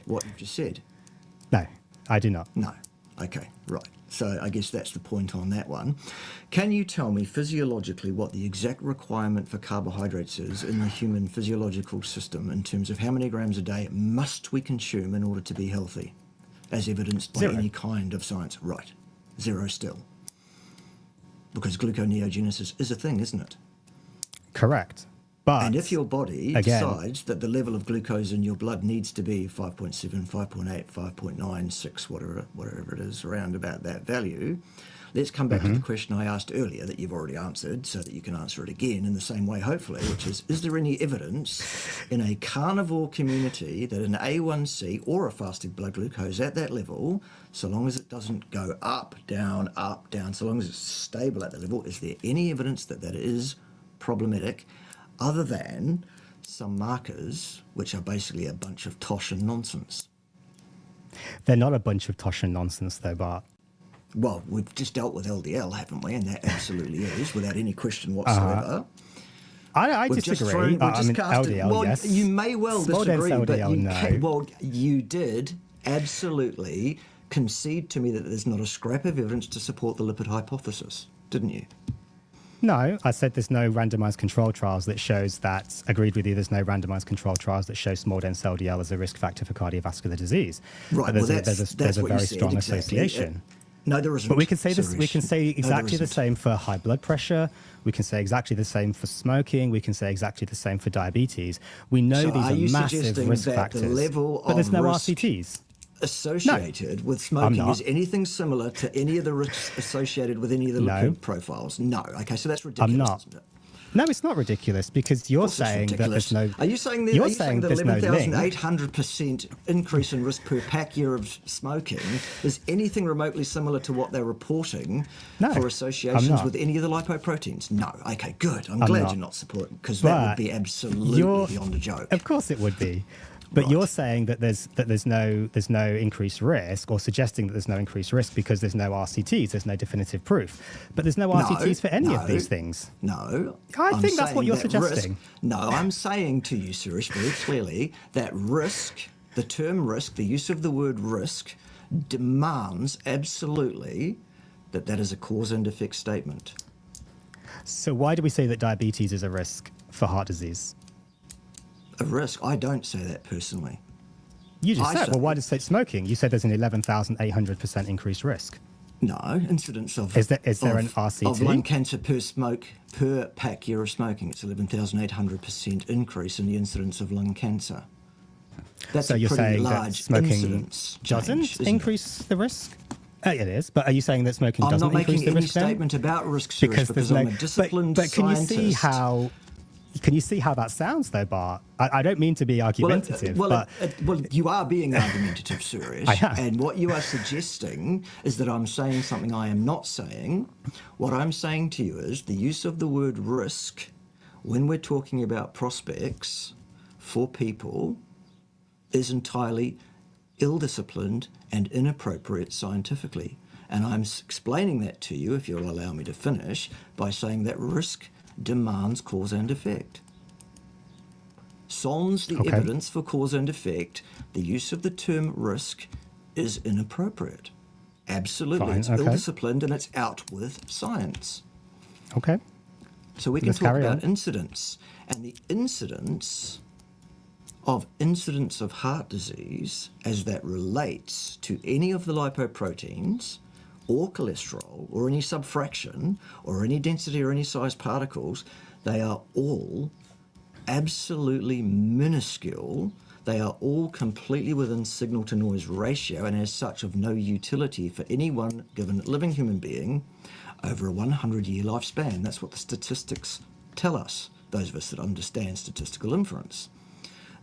what you've just said? No, I do not. No. Okay, right. So I guess that's the point on that one. Can you tell me physiologically what the exact requirement for carbohydrates is in the human physiological system in terms of how many grams a day must we consume in order to be healthy, as evidenced by 0. any kind of science? Right. 0 still. Because gluconeogenesis is a thing, isn't it? Correct. But And if your body again, decides that the level of glucose in your blood needs to be 5.7, 5.8, 5.9, 6, whatever it is, around about that value, let's come back to the question I asked earlier that you've already answered so that you can answer it again in the same way, hopefully, which is there any evidence in a carnivore community that an A1C or a fasted blood glucose at that level, so long as it doesn't go up, down, so long as it's stable at that level, is there any evidence that that is problematic? Other than some markers, which are basically a bunch of tosh and nonsense. they're not a bunch of tosh and nonsense, though, Bart. Well, we've just dealt with LDL, haven't we? And that absolutely is, without any question whatsoever. I We've disagree. just thrown, I mean, LDL, well, yes. you may well Small dense disagree, but LDL, no. you did absolutely concede to me that there's not a scrap of evidence to support the lipid hypothesis, didn't you? No, I said there's no randomized control trials that shows that, agreed with you, there's no randomized control trials that show small dense LDL as a risk factor for cardiovascular disease. Right, But there's well, there's a what you very said, strong exactly. association. No, there isn't. But we can say this. We Suresh. can say No, there exactly the isn't. same for high blood pressure. We can say exactly the same for smoking. We can say exactly the same for diabetes. We know So are you these are massive suggesting risk that factors. the level but there's of no risk RCTs. associated with smoking not. is anything similar to any of the risks associated with any of the No. lipid profiles? No. Okay, so that's ridiculous, I'm not. isn't it? No, it's not ridiculous because you're Of course it's saying that ridiculous. there's no. Are you saying You're that saying there's no link. 11,800% increase in risk per pack year of smoking is anything remotely similar to what they're reporting No, for I'm associations not. with any of the lipoproteins? No. Okay, good. I'm glad not. you're not supporting, because that would But be absolutely you're- beyond a joke. Of course it would be. But Right. you're saying that there's no increased risk, or suggesting that there's no increased risk because there's no RCTs, there's no definitive proof. But there's no RCTs for any of these things. No. I I'm think that's what saying you're that suggesting. No, I'm saying to you, Suresh, very clearly that risk, the term risk, the use of the word risk, demands absolutely that that is a cause and effect statement. So why do we say that diabetes is a risk for heart disease? A risk? I don't say that personally. You just I said, say- well, why does it smoking? You said there's an 11,800% increased risk. No, incidence of Is there an RCT? of lung cancer per pack year of smoking. It's 11,800% increase in the incidence of lung cancer. That's So a you're pretty saying that large smoking incidence doesn't change, isn't it? increase the risk? It is, but are you saying that smoking I'm doesn't not increase making the any risk then? statement about risk, Suresh, because I'm a disciplined but can scientist. you see how? Can you see how that sounds, though, Bart? I don't mean to be argumentative, but well, you are being argumentative, Suresh. I am. And what you are suggesting is that I'm saying something I am not saying. What I'm saying to you is the use of the word risk when we're talking about prospects for people is entirely ill-disciplined and inappropriate scientifically. And I'm explaining that to you, if you'll allow me to finish, by saying that risk demands cause and effect. Sans the Okay. evidence for cause and effect, the use of the term risk is inappropriate. Absolutely. Fine, It's okay. ill-disciplined and it's out with science. okay. So we can Let's talk carry about on. incidence. And the incidence of heart disease as that relates to any of the lipoproteins or cholesterol or any subfraction or any density or any size particles, they are all absolutely minuscule. They are all completely within signal to noise ratio and as such of no utility for any one given living human being over a 100-year lifespan. That's what the statistics tell us, those of us that understand statistical inference.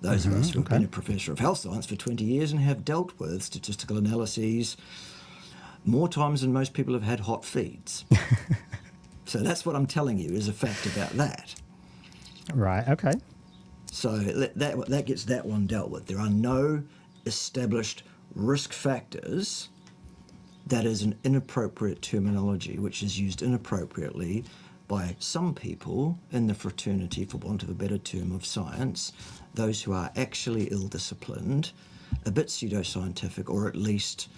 Those of us who have been a professor of health science for 20 years and have dealt with statistical analyses more times than most people have had hot feeds. So that's what I'm telling you is a fact about that. Right, okay. So that gets that one dealt with. There are no established risk factors. That is an inappropriate terminology which is used inappropriately by some people in the fraternity, for want of a better term, of science, those who are actually ill-disciplined, a bit pseudoscientific, or at least,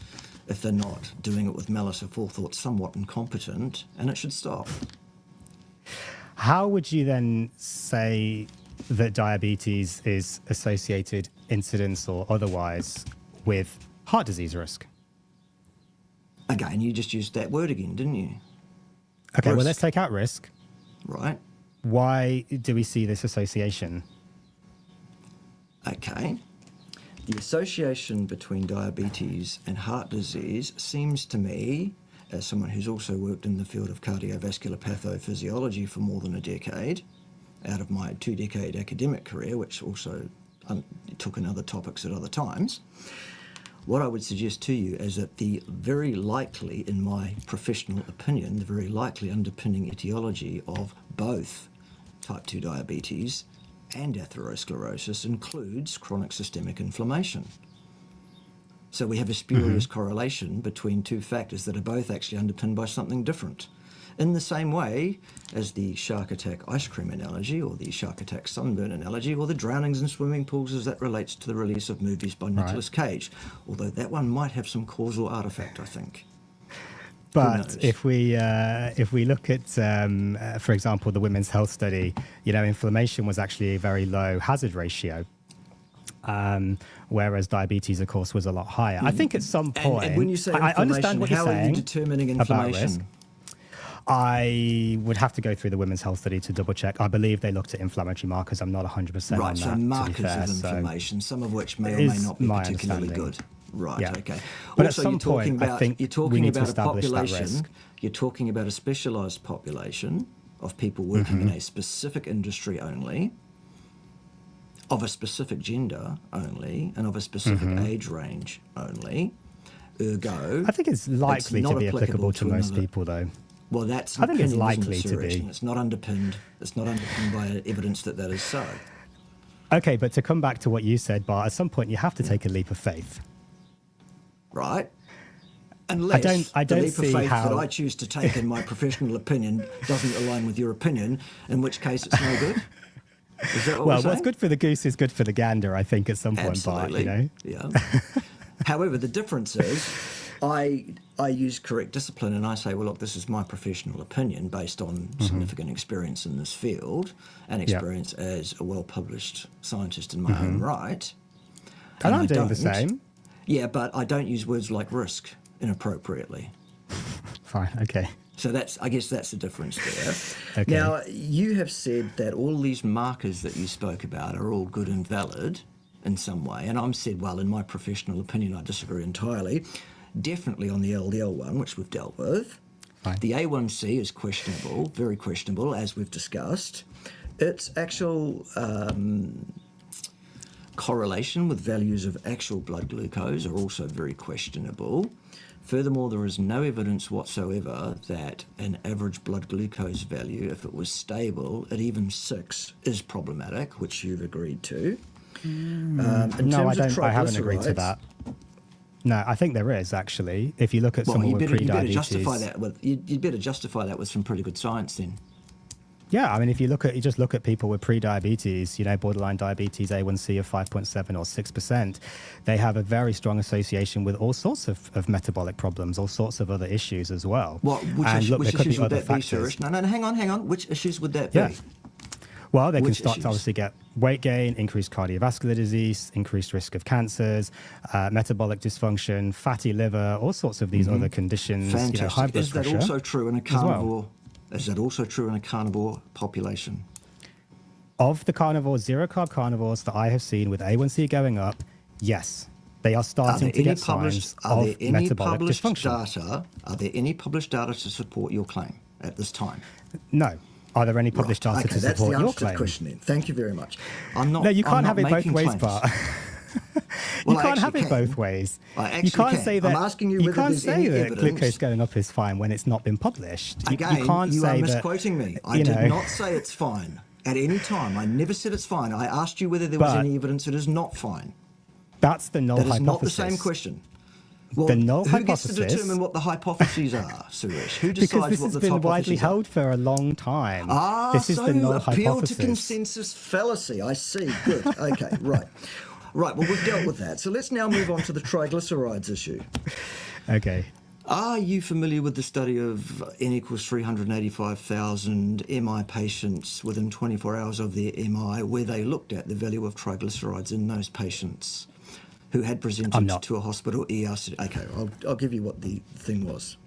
if they're not doing it with malice aforethought, somewhat incompetent, and it should stop. How would you then say that diabetes is associated, incidence or otherwise, with heart disease risk? Again, you just used that word again, didn't you? Okay, Risk. well, let's take out risk. Right. Why do we see this association? Okay. The association between diabetes and heart disease seems to me, as someone who's also worked in the field of cardiovascular pathophysiology for more than a decade, out of my 2-decade academic career, which also took in other topics at other times, what I would suggest to you is that the very likely, in my professional opinion, the very likely underpinning etiology of both type 2 diabetes and atherosclerosis includes chronic systemic inflammation. So we have a spurious correlation between two factors that are both actually underpinned by something different. In the same way as the shark attack ice cream analogy, or the shark attack sunburn analogy, or the drownings in swimming pools as that relates to the release of movies by Nicolas Cage, although that one might have some causal artifact, I think. But if we look at, for example, the Women's Health Study, inflammation was actually a very low hazard ratio. Whereas diabetes, of course, was a lot higher. I think at some point, and when you say I understand what you're how saying are you determining inflammation? I would have to go through the Women's Health Study to double check. I believe they looked at inflammatory markers. I'm not 100% on that. Right, so markers of inflammation, some of which may or may not be particularly good. Right, okay. But also, at some point, I think you're talking we need to about a establish that population. risk. You're talking about a specialised population of people working in a specific industry only, of a specific gender only, and of a specific age range only. Ergo, I think it's likely to be applicable to most people, though. Well, that's I think it's likely to be. It's not underpinned. It's not underpinned by evidence that is so. Okay, but to come back to what you said, Bart, at some point you have to take a leap of faith. Right. Unless I don't the leap of see faith how that I choose to take in my professional opinion doesn't align with your opinion, in which case it's no good. Is that what we're saying? What's good for the goose is good for the gander, I think, at some point, Absolutely. Bart, Yeah. However, the difference is I use correct discipline and I say, well, look, this is my professional opinion based on significant experience in this field and experience as a well-published scientist in my own right. And I'm doing the same. Yeah, but I don't use words like risk inappropriately. Fine, okay. So I guess that's the difference there. Okay. Now, you have said that all these markers that you spoke about are all good and valid in some way, and I'm said, well, in my professional opinion, I disagree entirely. Definitely on the LDL one, which we've dealt with. Fine. The A1C is questionable, very questionable, as we've discussed. Its actual correlation with values of actual blood glucose are also very questionable. Furthermore, there is no evidence whatsoever that an average blood glucose value, if it was stable at even 6, is problematic, which you've agreed to. No, I don't. I haven't agreed to that. No, I think there is actually. If you look at someone with pre-diabetes, you'd better justify that with some pretty good science, then. Yeah, I mean, if you just look at people with pre-diabetes, borderline diabetes, A1C of 5.7 or 6%, they have a very strong association with all sorts of metabolic problems, all sorts of other issues as well. Which issues would that be, Suresh? No, hang on. Which issues would that be? Yeah. Well, they can start to obviously get weight gain, increased cardiovascular disease, increased risk of cancers, metabolic dysfunction, fatty liver, all sorts of these other conditions. Fantastic. High blood Is that pressure also true in a carnivore? Is that also true in a carnivore population? Of the carnivores, zero-carb carnivores that I have seen with A1C going up, yes. They are starting to get signs of metabolic dysfunction. Are there any published data to support your claim at this time? No. Are there any published data to that's support the your answer to claim? the question then. Thank you very much. I'm not. No, you can't have it both making ways, claims. Bart. Well, You I can't have actually it both ways. I actually You can't can. say that. I'm asking you you whether can't there's say any that evidence. glucose going up is fine when it's not been published. Again, you can't you say are that. misquoting me. I you did know. not say it's fine at any time. I never said it's fine. I asked you whether there was But any evidence it is not fine. That's the null That is hypothesis. not the same question. Well, The null who gets to hypothesis- determine what the hypotheses are, Suresh? Who Because decides this what has the been hypotheses widely are? held for a long time. This is So the null appeal hypothesis. to consensus fallacy. I see. Good. Okay, right. Right, well, we've dealt with that. So let's now move on to the triglycerides issue. Okay. Are you familiar with the study of N equals 385,000 MI patients within 24 hours of their MI, where they looked at the value of triglycerides in those patients who had I'm presented not. to a hospital ER? Okay, I'll give you what the thing was.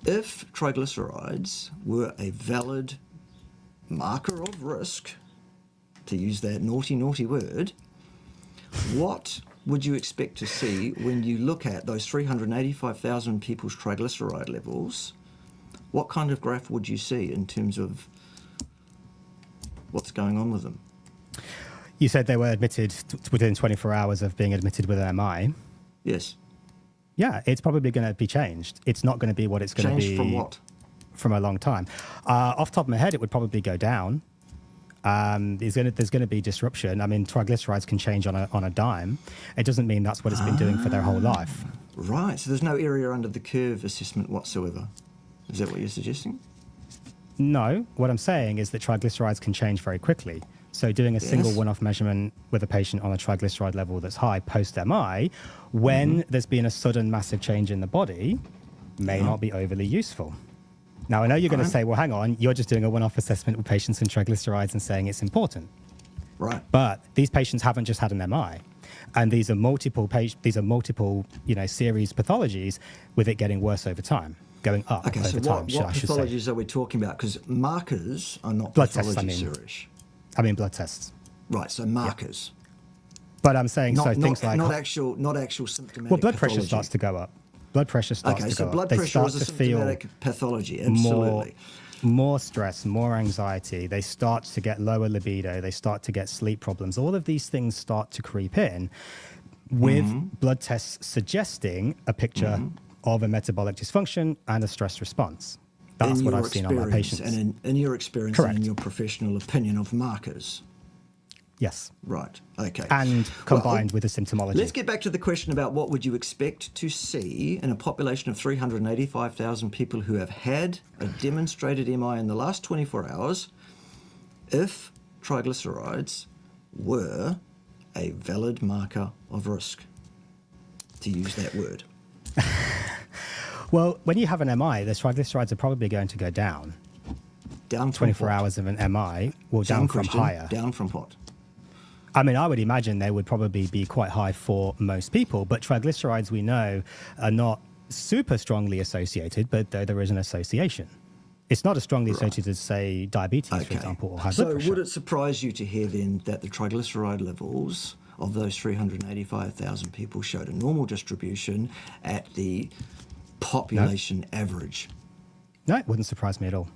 If triglycerides were a valid marker of risk, to use that naughty, naughty word, what would you expect to see when you look at those 385,000 people's triglyceride levels? What kind of graph would you see in terms of what's going on with them? You said they were admitted within 24 hours of being admitted with an MI. Yes. Yeah, it's probably going to be changed. It's not going to be what it's going to be. Changed from what? From a long time. Off the top of my head, it would probably go down. There's going to be disruption. I mean, triglycerides can change on a dime. It doesn't mean that's what it's been doing for their whole life. Right, so there's no area under the curve assessment whatsoever. Is that what you're suggesting? No, what I'm saying is that triglycerides can change very quickly. So doing a single one-off measurement with a patient on a triglyceride level that's high post-MI, when there's been a sudden massive change in the body, may not be overly useful. Now, I know you're going to say, well, hang on, you're just doing a one-off assessment with patients and triglycerides and saying it's important. Right. But these patients haven't just had an MI. And these are multiple, series pathologies with it getting worse over time, going up Okay, so over time, what I should say. pathologies are we talking about? Because markers are not Blood tests, pathologies, I mean. Suresh. I mean blood tests. Right, so markers. But I'm saying, things like... not actual symptomatic well, blood pathology. pressure starts to go up. Blood pressure starts to go up. Okay, so blood They pressure start is a to feel symptomatic pathology, absolutely. more stress, more anxiety. They start to get lower libido. They start to get sleep problems. All of these things start to creep in with blood tests suggesting a picture of a metabolic dysfunction and a stress response. That's what I've seen on my patients. And in your experience Correct. and in your professional opinion of markers. Yes. Right, okay. And combined with the symptomology. Let's get back to the question about what would you expect to see in a population of 385,000 people who have had a demonstrated MI in the last 24 hours if triglycerides were a valid marker of risk, to use that word. Well, when you have an MI, the triglycerides are probably going to go down. Down from 24 what? hours of an MI, well, down from question, higher. Down from what? I mean, I would imagine they would probably be quite high for most people, but triglycerides, we know, are not super strongly associated, but there is an association. It's not as strongly associated as, say, diabetes, for example, or high blood So pressure. would it surprise you to hear then that the triglyceride levels of those 385,000 people showed a normal distribution at the population average? No, it wouldn't surprise me at all.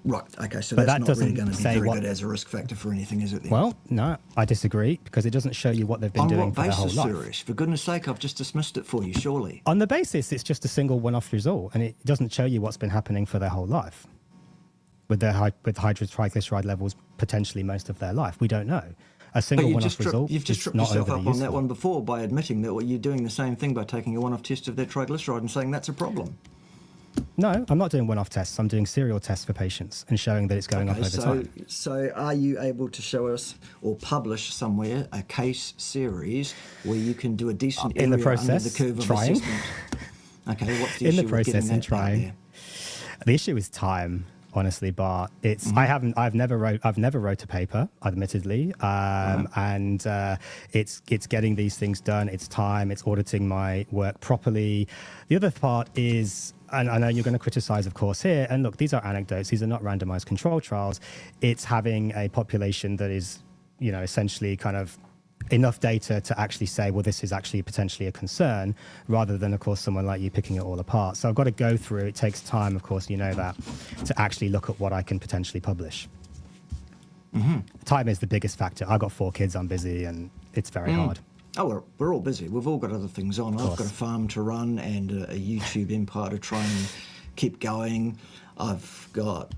Right, okay, so But that's that not really doesn't going to be say very what- good as a risk factor for anything, is it then? Well, no, I disagree, because it doesn't show you what they've been on doing what for their whole basis, life. Suresh? For goodness sake, I've just dismissed it for you, surely. On the basis, it's just a single one-off result, and it doesn't show you what's been happening for their whole life. With their triglyceride levels, potentially most of their life. We don't know. A single one-off result You've just is tripped not yourself overly up on that useful. one before by admitting that you're doing the same thing by taking a one-off test of their triglyceride and saying that's a problem. No, I'm not doing one-off tests. I'm doing serial tests for patients and showing that it's going up over time. So are you able to show us or publish somewhere a case series where you can do a decent In the area process, under the curve of trying. assessment? Okay, what's the In issue the with getting process and that part trying. there? The issue is time, honestly, Bart. It's I've never wrote a paper, admittedly, and it's getting these things done. It's time. It's auditing my work properly. The other part is, and I know you're going to criticize, of course, here. And look, these are anecdotes. These are not randomized control trials. It's having a population that is, essentially kind of enough data to actually say, well, this is actually potentially a concern, rather than, of course, someone like you picking it all apart. So I've got to go through. It takes time, of course, you know that, to actually look at what I can potentially publish. Mm-hmm. Time is the biggest factor. I've got 4 kids. I'm busy, and it's very hard. Oh, we're all busy. We've all got other things on. I've got a farm to run and a YouTube empire to try and keep going. I've got,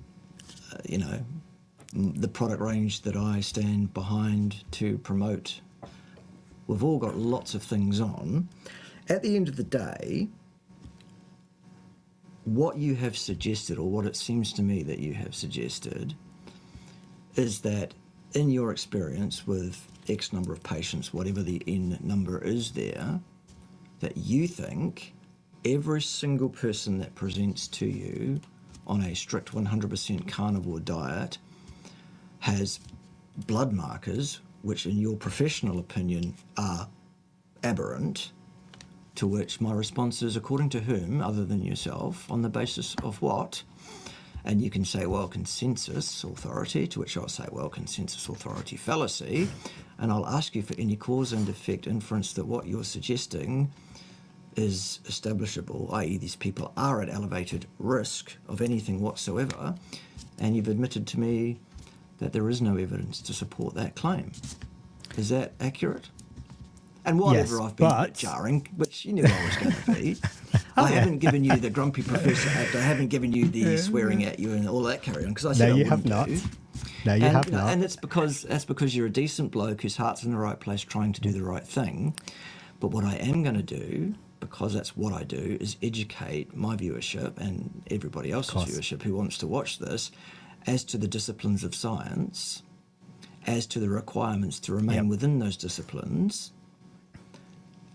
the product range that I stand behind to promote. We've all got lots of things on. At the end of the day, what you have suggested, or what it seems to me that you have suggested, is that in your experience with X number of patients, whatever the N number is there, that you think every single person that presents to you on a strict 100% carnivore diet has blood markers, which in your professional opinion are aberrant, to which my response is, according to whom, other than yourself, on the basis of what? And you can say, well, consensus authority, to which I'll say, well, consensus authority fallacy, and I'll ask you for any cause and effect inference that what you're suggesting is establishable, i.e. these people are at elevated risk of anything whatsoever, and you've admitted to me that there is no evidence to support that claim. Is that accurate? And whatever, yes, I've been a bit jarring, which you knew I was going to be. I haven't given you the grumpy professor act. I haven't given you the swearing at you and all that carry on, because I said no, I you wouldn't have not. do. No, you have not. And that's because you're a decent bloke whose heart's in the right place, trying to do the right thing. But what I am going to do, because that's what I do, is educate my viewership and everybody else's viewership who wants to watch this as to the disciplines of science, as to the requirements to remain within those disciplines,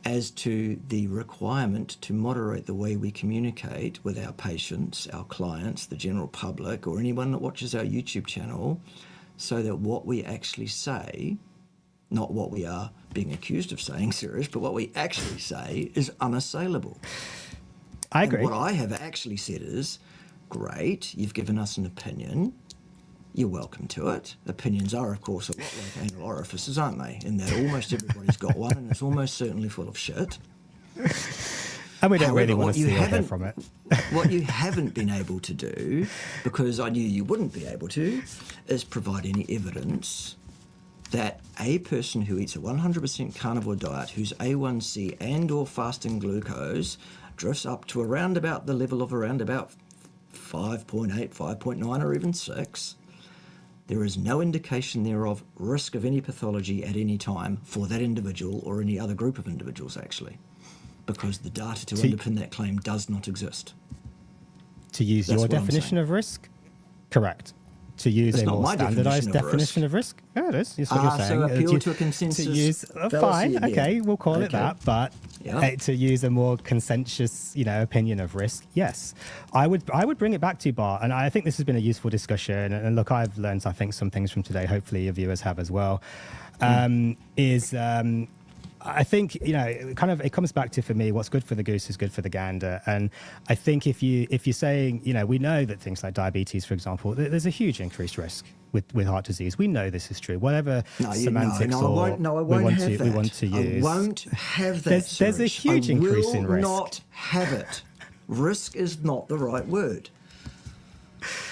as to the requirement to moderate the way we communicate with our patients, our clients, the general public, or anyone that watches our YouTube channel, so that what we actually say, not what we are being accused of saying, Suresh, but what we actually say is unassailable. I agree. And what I have actually said is, great, you've given us an opinion. You're welcome to it. Opinions are, of course, a lot like anal orifices, aren't they? In that almost everybody's got one, and it's almost certainly full of shit. And we don't really want to see or hear from it. What you haven't been able to do, because I knew you wouldn't be able to, is provide any evidence that a person who eats a 100% carnivore diet, whose A1c and or fasting glucose drifts up to around about the level of around about 5.8, 5.9, or even 6, there is no indication there of risk of any pathology at any time for that individual or any other group of individuals, actually, because the data to underpin that claim does not exist. To use your definition of risk? Correct. To use a more standardized definition of risk? Yeah, it is. That's what you're saying. So appeal to a consensus. To use, fine, okay, we'll call it that. But to use a more consensus, opinion of risk, yes, I would bring it back to you, Bart. And I think this has been a useful discussion. And look, I've learned, I think, some things from today. Hopefully, your viewers have as well. I think, it comes back to, for me, what's good for the goose is good for the gander. And I think if you're saying, we know that things like diabetes, for example, there's a huge increased risk with heart disease. We know this is true. Whatever semantics we want to use. I won't have that. There's a huge increase in risk. I will not have it. Risk is not the right word.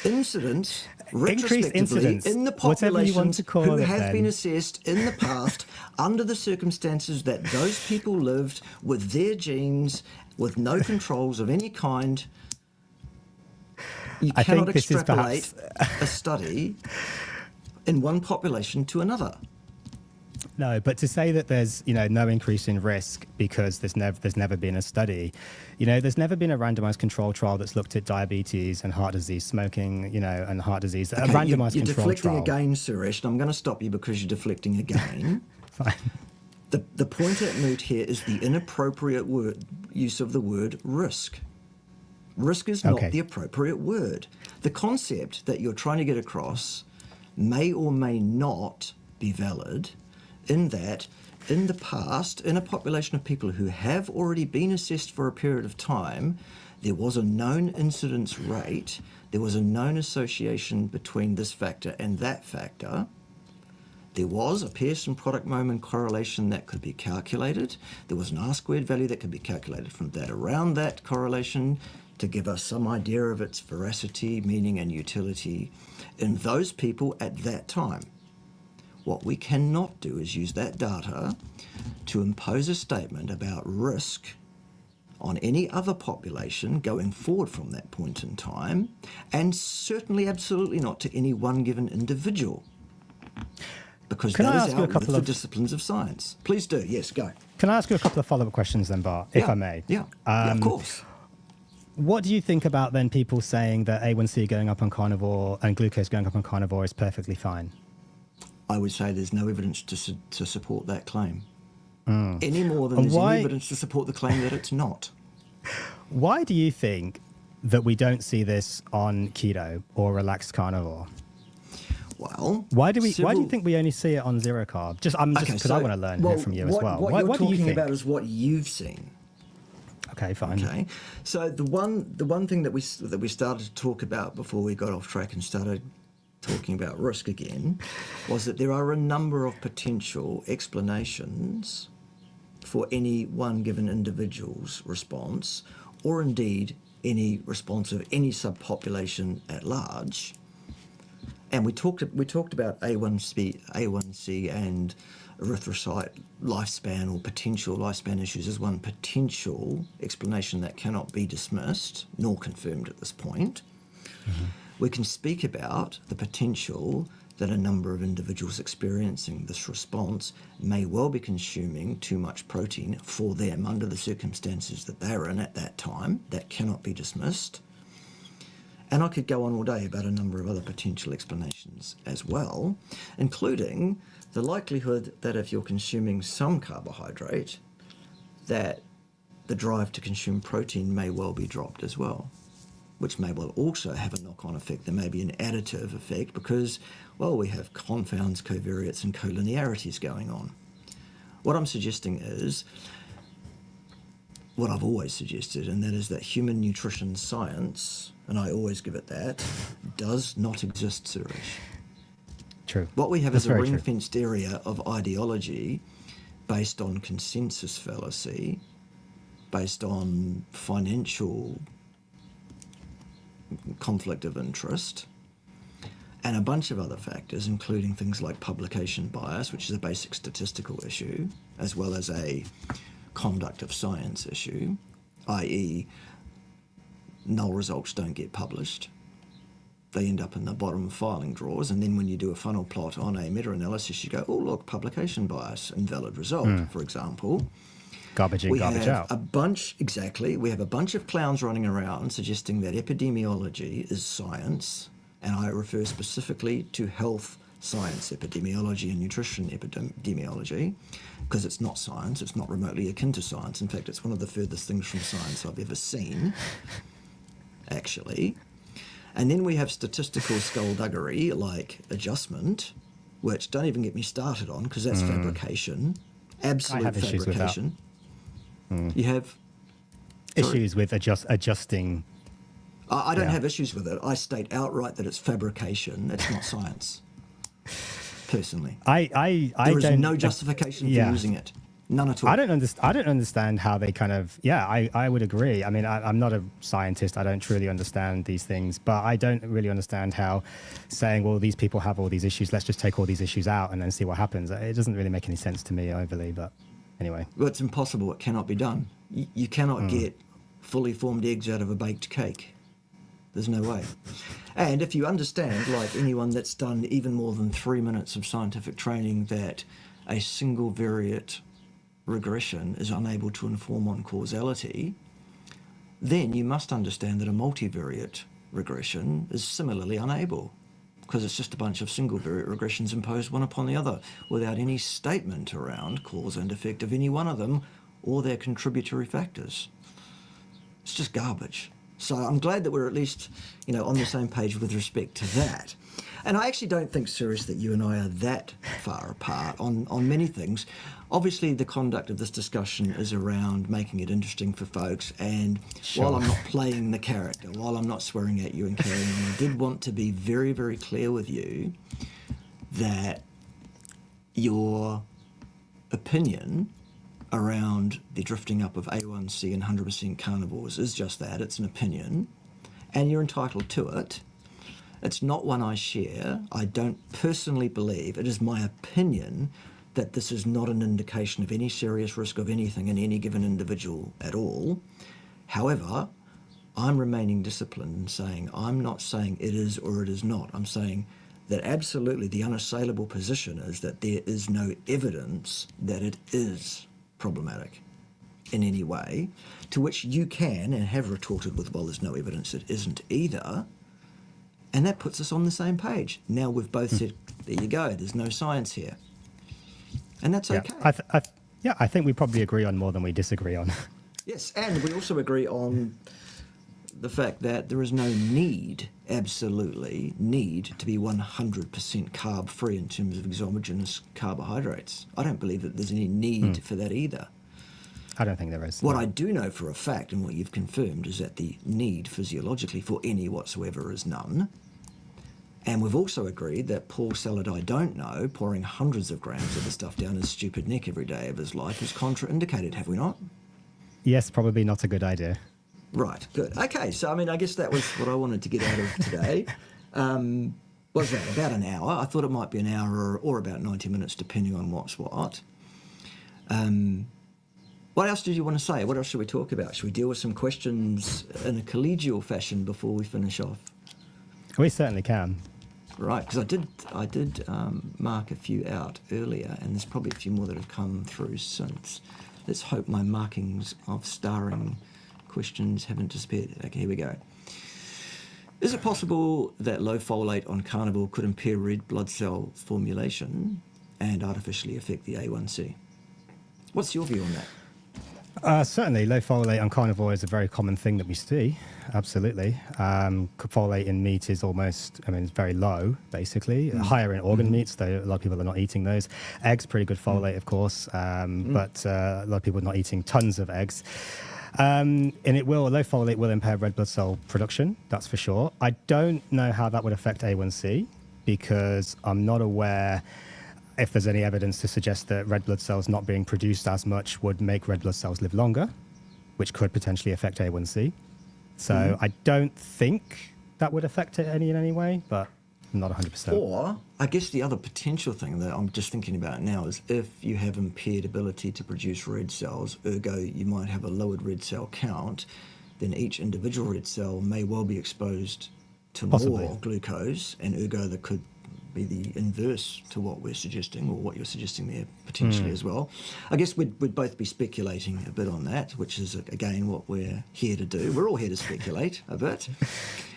Incidence, retrospectively, in the populations who have been assessed in the past under the circumstances that those people lived with their genes, with no controls of any kind, you cannot extrapolate a study in one population to another. No, but to say that there's no increase in risk because there's never been a study, there's never been a randomized control trial that's looked at diabetes and heart disease, smoking, and heart disease. Okay, a randomized you're control deflecting trial. Again, Suresh, and I'm going to stop you because you're deflecting again. Fine. The point at moot here is the inappropriate use of the word risk. Risk is not the appropriate word. The concept that you're trying to get across may or may not be valid, in that in the past, in a population of people who have already been assessed for a period of time, there was a known incidence rate, there was a known association between this factor and that factor, There was a Pearson product moment correlation that could be calculated. There was an R-squared value that could be calculated from that around that correlation to give us some idea of its veracity, meaning and utility in those people at that time. What we cannot do is use that data to impose a statement about risk on any other population going forward from that point in time, and certainly absolutely not to any one given individual. Because that is out with the disciplines of science. Please do. Yes, go. Can I ask you a couple of follow-up questions then, Bart, if I may? Yeah, of course. What do you think about then people saying that A1C going up on carnivore and glucose going up on carnivore is perfectly fine? I would say there's no evidence to support that claim. Any more than there's any evidence to support the claim that it's not. Why do you think that we don't see this on keto or relaxed carnivore? Well, why do you think we only see it on zero carb? Just because I want to learn here from you as well. What you're do you talking think? about is what you've seen. Okay, fine. Okay, so the one thing that we started to talk about before we got off track and started talking about risk again was that there are a number of potential explanations for any one given individual's response, or indeed any response of any subpopulation at large. And we talked about A1C and erythrocyte lifespan or potential lifespan issues as one potential explanation that cannot be dismissed nor confirmed at this point. Mm-hmm. We can speak about the potential that a number of individuals experiencing this response may well be consuming too much protein for them under the circumstances that they're in at that time. That cannot be dismissed. And I could go on all day about a number of other potential explanations as well, including the likelihood that if you're consuming some carbohydrate, that the drive to consume protein may well be dropped as well, which may well also have a knock-on effect. There may be an additive effect because, well, we have confounds, covariates, and collinearities going on. What I'm suggesting is what I've always suggested, and that is that human nutrition science, and I always give it that, does not exist, Suresh. True. What we have is a ring-fenced area of ideology based on consensus fallacy, based on financial conflict of interest, and a bunch of other factors, including things like publication bias, which is a basic statistical issue, as well as a conduct of science issue, i.e. null results don't get published. They end up in the bottom filing drawers, and then when you do a funnel plot on a meta-analysis, you go, oh, look, publication bias, invalid result, for example. Garbage in, garbage out. We have a bunch of clowns running around suggesting that epidemiology is science, and I refer specifically to health science epidemiology and nutrition epidemiology, because it's not science, it's not remotely akin to science. In fact, it's one of the furthest things from science I've ever seen, actually. And then we have statistical skullduggery like adjustment, which don't even get me started on, because that's fabrication, absolute fabrication. You have issues with adjusting. I don't have issues with it. I state outright that it's fabrication. It's not science. Personally, there is no justification for using it. None at all. I don't understand how they kind of. I would agree. I mean, I'm not a scientist. I don't truly understand these things, but I don't really understand how saying, well, these people have all these issues, let's just take all these issues out and then see what happens. It doesn't really make any sense to me overly, but anyway. Well, it's impossible. It cannot be done. You cannot get fully formed eggs out of a baked cake. There's no way. And if you understand, like anyone that's done even more than 3 minutes of scientific training, that a single variate regression is unable to inform on causality, then you must understand that a multivariate regression is similarly unable, because it's just a bunch of single variate regressions imposed one upon the other without any statement around cause and effect of any one of them or their contributory factors. It's just garbage. So I'm glad that we're at least, on the same page with respect to that. And I actually don't think, Suresh, that you and I are that far apart on many things. Obviously, the conduct of this discussion is around making it interesting for folks. And while I'm not playing the character, while I'm not swearing at you and carrying on, I did want to be very, very clear with you that your opinion around the drifting up of HbA1c in 100% carnivores is just that. It's an opinion, and you're entitled to it. It's not one I share. I don't personally believe, it is my opinion, that this is not an indication of any serious risk of anything in any given individual at all. However, I'm remaining disciplined and saying, I'm not saying it is or it is not. I'm saying that absolutely the unassailable position is that there is no evidence that it is problematic in any way, to which you can and have retorted with, well, there's no evidence it isn't either. And that puts us on the same page. Now we've both said, there you go, there's no science here. And that's okay. I think we probably agree on more than we disagree on. Yes, and we also agree on the fact that there is no need, absolutely need, to be 100% carb-free in terms of exogenous carbohydrates. I don't believe that there's any need for that either. I don't think there is. What I do know for a fact, and what you've confirmed, is that the need physiologically for any whatsoever is none. And we've also agreed that Paul Salad, I don't know, pouring hundreds of grams of the stuff down his stupid neck every day of his life is contraindicated, have we not? Yes, probably not a good idea. Right, good. Okay, so I mean, I guess that was what I wanted to get out of today. Was that about an hour? I thought it might be an hour or about 90 minutes, depending on what's what. What else did you want to say? What else should we talk about? Should we deal with some questions in a collegial fashion before we finish off? We certainly can. Right, because I did mark a few out earlier, and there's probably a few more that have come through since. Let's hope my markings of starring questions haven't disappeared. Okay, here we go. Is it possible that low folate on carnivore could impair red blood cell formulation and artificially affect the A1C? What's your view on that? Certainly, low folate on carnivore is a very common thing that we see. Absolutely. Folate in meat is almost, it's very low, basically. Higher in organ meats, though a lot of people are not eating those. Eggs, pretty good folate, of course, but a lot of people are not eating tons of eggs. And low folate will impair red blood cell production, that's for sure. I don't know how that would affect A1C, because I'm not aware if there's any evidence to suggest that red blood cells not being produced as much would make red blood cells live longer, which could potentially affect A1C. So I don't think that would affect it in any way, but I'm not 100%. Or, I guess the other potential thing that I'm just thinking about now is if you have impaired ability to produce red cells, ergo you might have a lowered red cell count, then each individual red cell may well be exposed to more glucose, and ergo there could be the inverse to what we're suggesting, or what you're suggesting there potentially as well. I guess we'd both be speculating a bit on that, which is, again, what we're here to do. We're all here to speculate a bit.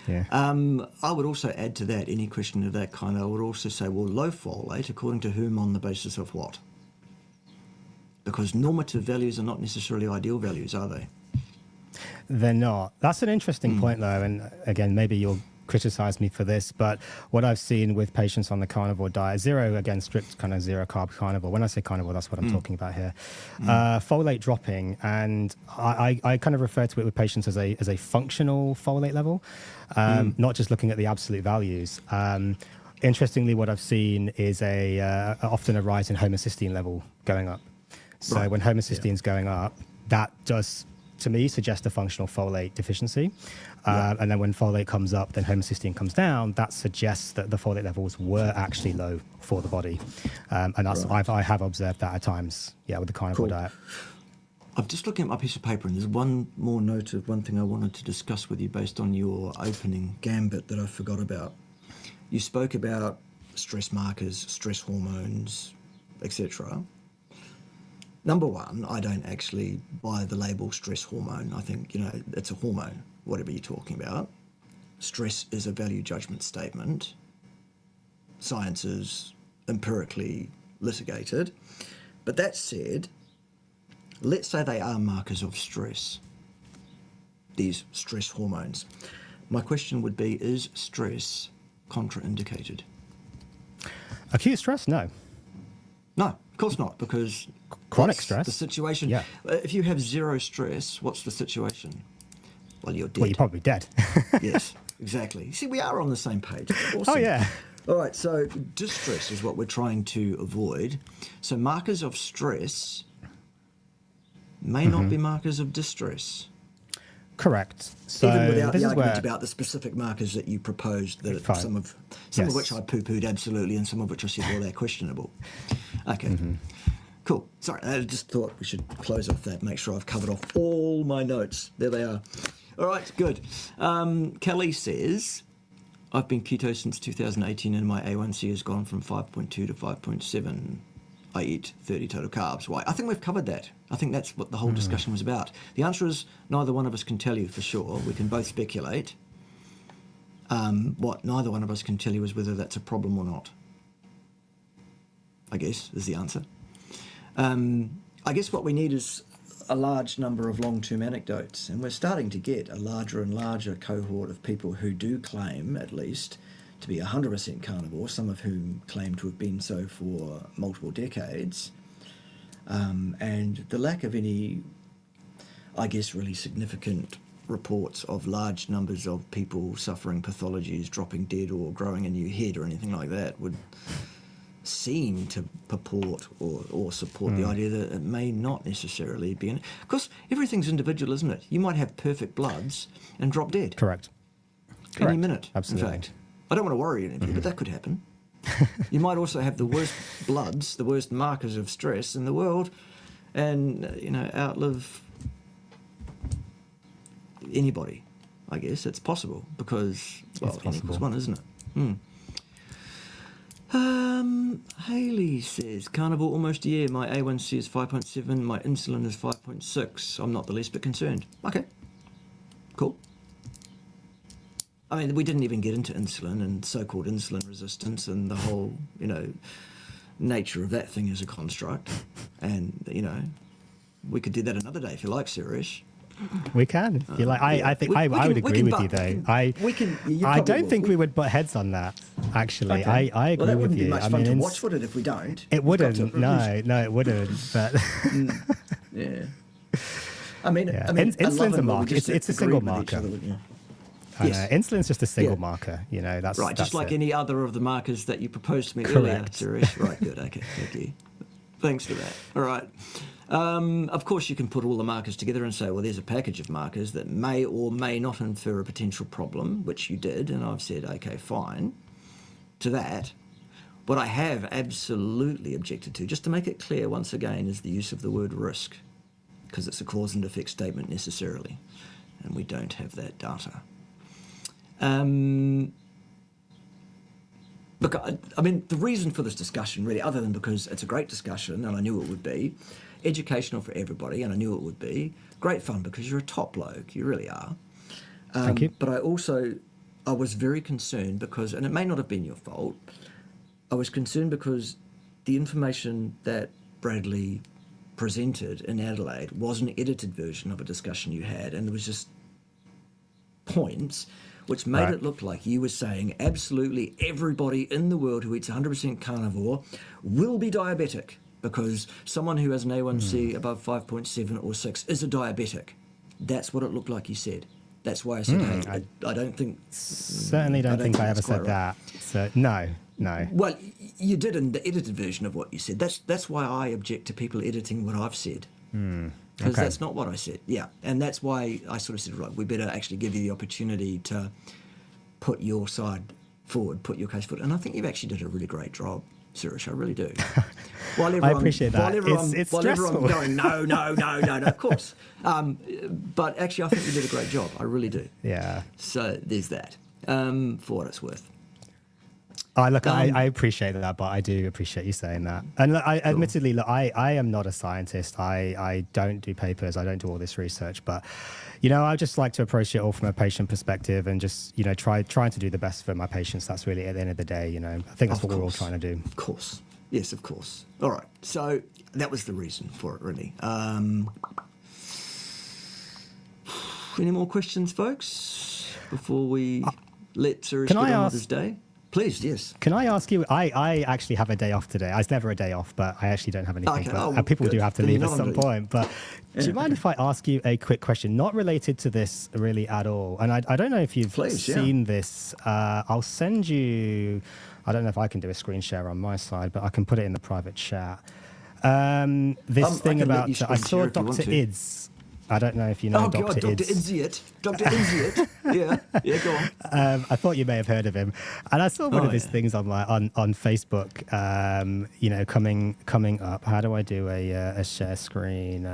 Yeah. I would also add to that, any question of that kind, I would also say, well, low folate, according to whom, on the basis of what? Because normative values are not necessarily ideal values, are they? They're not. That's an interesting point, though, and again, maybe you'll criticize me for this, but what I've seen with patients on the carnivore diet, strict kind of zero carb carnivore. When I say carnivore, that's what I'm talking about here. Folate dropping, and I kind of refer to it with patients as a functional folate level, not just looking at the absolute values. Interestingly, what I've seen is often a rise in homocysteine level going up. So when homocysteine is going up, that does, to me, suggest a functional folate deficiency. And then when folate comes up, then homocysteine comes down. That suggests that the folate levels were actually low for the body. And that's, I have observed that at times, with the carnivore diet. I'm just looking at my piece of paper, and there's one more note of one thing I wanted to discuss with you based on your opening gambit that I forgot about. You spoke about stress markers, stress hormones, etc. Number one, I don't actually buy the label stress hormone. I think, it's a hormone, whatever you're talking about. Stress is a value judgment statement. Science is empirically litigated. But that said, let's say they are markers of stress, these stress hormones. My question would be, is stress contraindicated? Acute stress? No. No, of course not, because chronic stress, the situation. Yeah. If you have zero stress, what's the situation? Well, you're dead. Well, you're probably dead. Yes, exactly. See, we are on the same page. Awesome. Oh, yeah. All right, so distress is what we're trying to avoid. So markers of stress may not be markers of distress. Correct. So even without this the is argument where, about the specific markers that you proposed, that Fine. some of Yes. which I poo-pooed absolutely, and some of which I said, well, they're questionable. Okay, cool. Sorry, I just thought we should close off that, make sure I've covered off all my notes. There they are. All right, good. Kelly says, I've been keto since 2018 and my A1C has gone from 5.2 to 5.7. I eat 30 total carbs. Why? I think we've covered that. I think that's what the whole discussion was about. The answer is neither one of us can tell you for sure. We can both speculate. What neither one of us can tell you is whether that's a problem or not, I guess, is the answer. I guess what we need is a large number of long-term anecdotes, and we're starting to get a larger and larger cohort of people who do claim, at least, to be 100% carnivore, some of whom claim to have been so for multiple decades, and the lack of any, I guess, really significant reports of large numbers of people suffering pathologies, dropping dead or growing a new head or anything like that would seem to purport or support the idea that it may not necessarily be. Of course, everything's individual, isn't it? You might have perfect bloods and drop dead. Correct. Any minute, Absolutely. in fact. I don't want to worry any of you, but that could happen. You might also have the worst bloods, the worst markers of stress in the world, and, outlive anybody, I guess. It's possible because, well, N equals 1, isn't it? Haley says, carnivore almost a year. My A1C is 5.7. My insulin is 5.6. I'm not the least bit concerned. Okay, cool. I mean, we didn't even get into insulin and so-called insulin resistance and the whole, nature of that thing as a construct. And, we could do that another day if you like, Suresh. We can. If you like. I think I would agree with you, though. I don't think we would butt heads on that, actually. Okay. I agree well, that with wouldn't you. be much fun to watch, would it, if we don't? It wouldn't. No, it wouldn't. But yeah. I mean, insulin's a marker. It's a single marker. Yes. Insulin's just a single marker. That's right. Just that's like it. any other of the markers that you proposed to me Correct. earlier, Suresh. Right. Good. Okay. Thank you. Thanks for that. All right. Of course, you can put all the markers together and say, well, there's a package of markers that may or may not infer a potential problem, which you did, and I've said, okay, fine, to that. What I have absolutely objected to, just to make it clear once again, is the use of the word risk, because it's a cause and effect statement necessarily, and we don't have that data. Look, I mean, the reason for this discussion, really, other than because it's a great discussion, and I knew it would be, educational for everybody, and I knew it would be, great fun because you're a top bloke, you really are. Thank you. But I was very concerned because, and it may not have been your fault, I was concerned because the information that Bradley presented in Adelaide was an edited version of a discussion you had, and there was just points which made it look like you were saying absolutely everybody in the world who eats 100% carnivore will be diabetic because someone who has an A1C above 5.7 or 6 is a diabetic. That's what it looked like you said. That's why I said, hey, I don't think... Certainly don't think I ever said that. So, no. Well, you did in the edited version of what you said. That's why I object to people editing what I've said. Because that's not what I said. Yeah, and that's why I sort of said, right, we better actually give you the opportunity to put your side forward, put your case forward. And I think you've actually did a really great job, Suresh. I really do. I appreciate that. It's while stressful. everyone's going, no, of course. But actually, I think you did a great job. I really do. Yeah. So there's that, for what it's worth. I appreciate that, but I do appreciate you saying that. And look, admittedly, I am not a scientist. I don't do papers. I don't do all this research. But, I just like to approach it all from a patient perspective and just, trying to do the best for my patients. That's really, at the end of the day, I think that's what we're all trying to do. Of course. Yes, of course. All right. So that was the reason for it, really. Any more questions, folks, before we let Suresh get on with his day? Please, yes. Can I ask you? I actually have a day off today. It's never a day off, but I actually don't have anything. Okay. But people do have to Then leave you're at not some on leave. point. But do you mind if I ask you a quick question, not related to this really at all? And I don't know if you've seen this. I'll send you. I don't know if I can do a screen share on my side, but I can put it in the private chat. This thing about I saw Dr. Ids. I don't know if you know Dr. Dr. Ids. Idziot. Dr. Idziot. Yeah, go on. I thought you may have heard of him, and I saw one of his things on Facebook. Coming up. How do I do a share screen?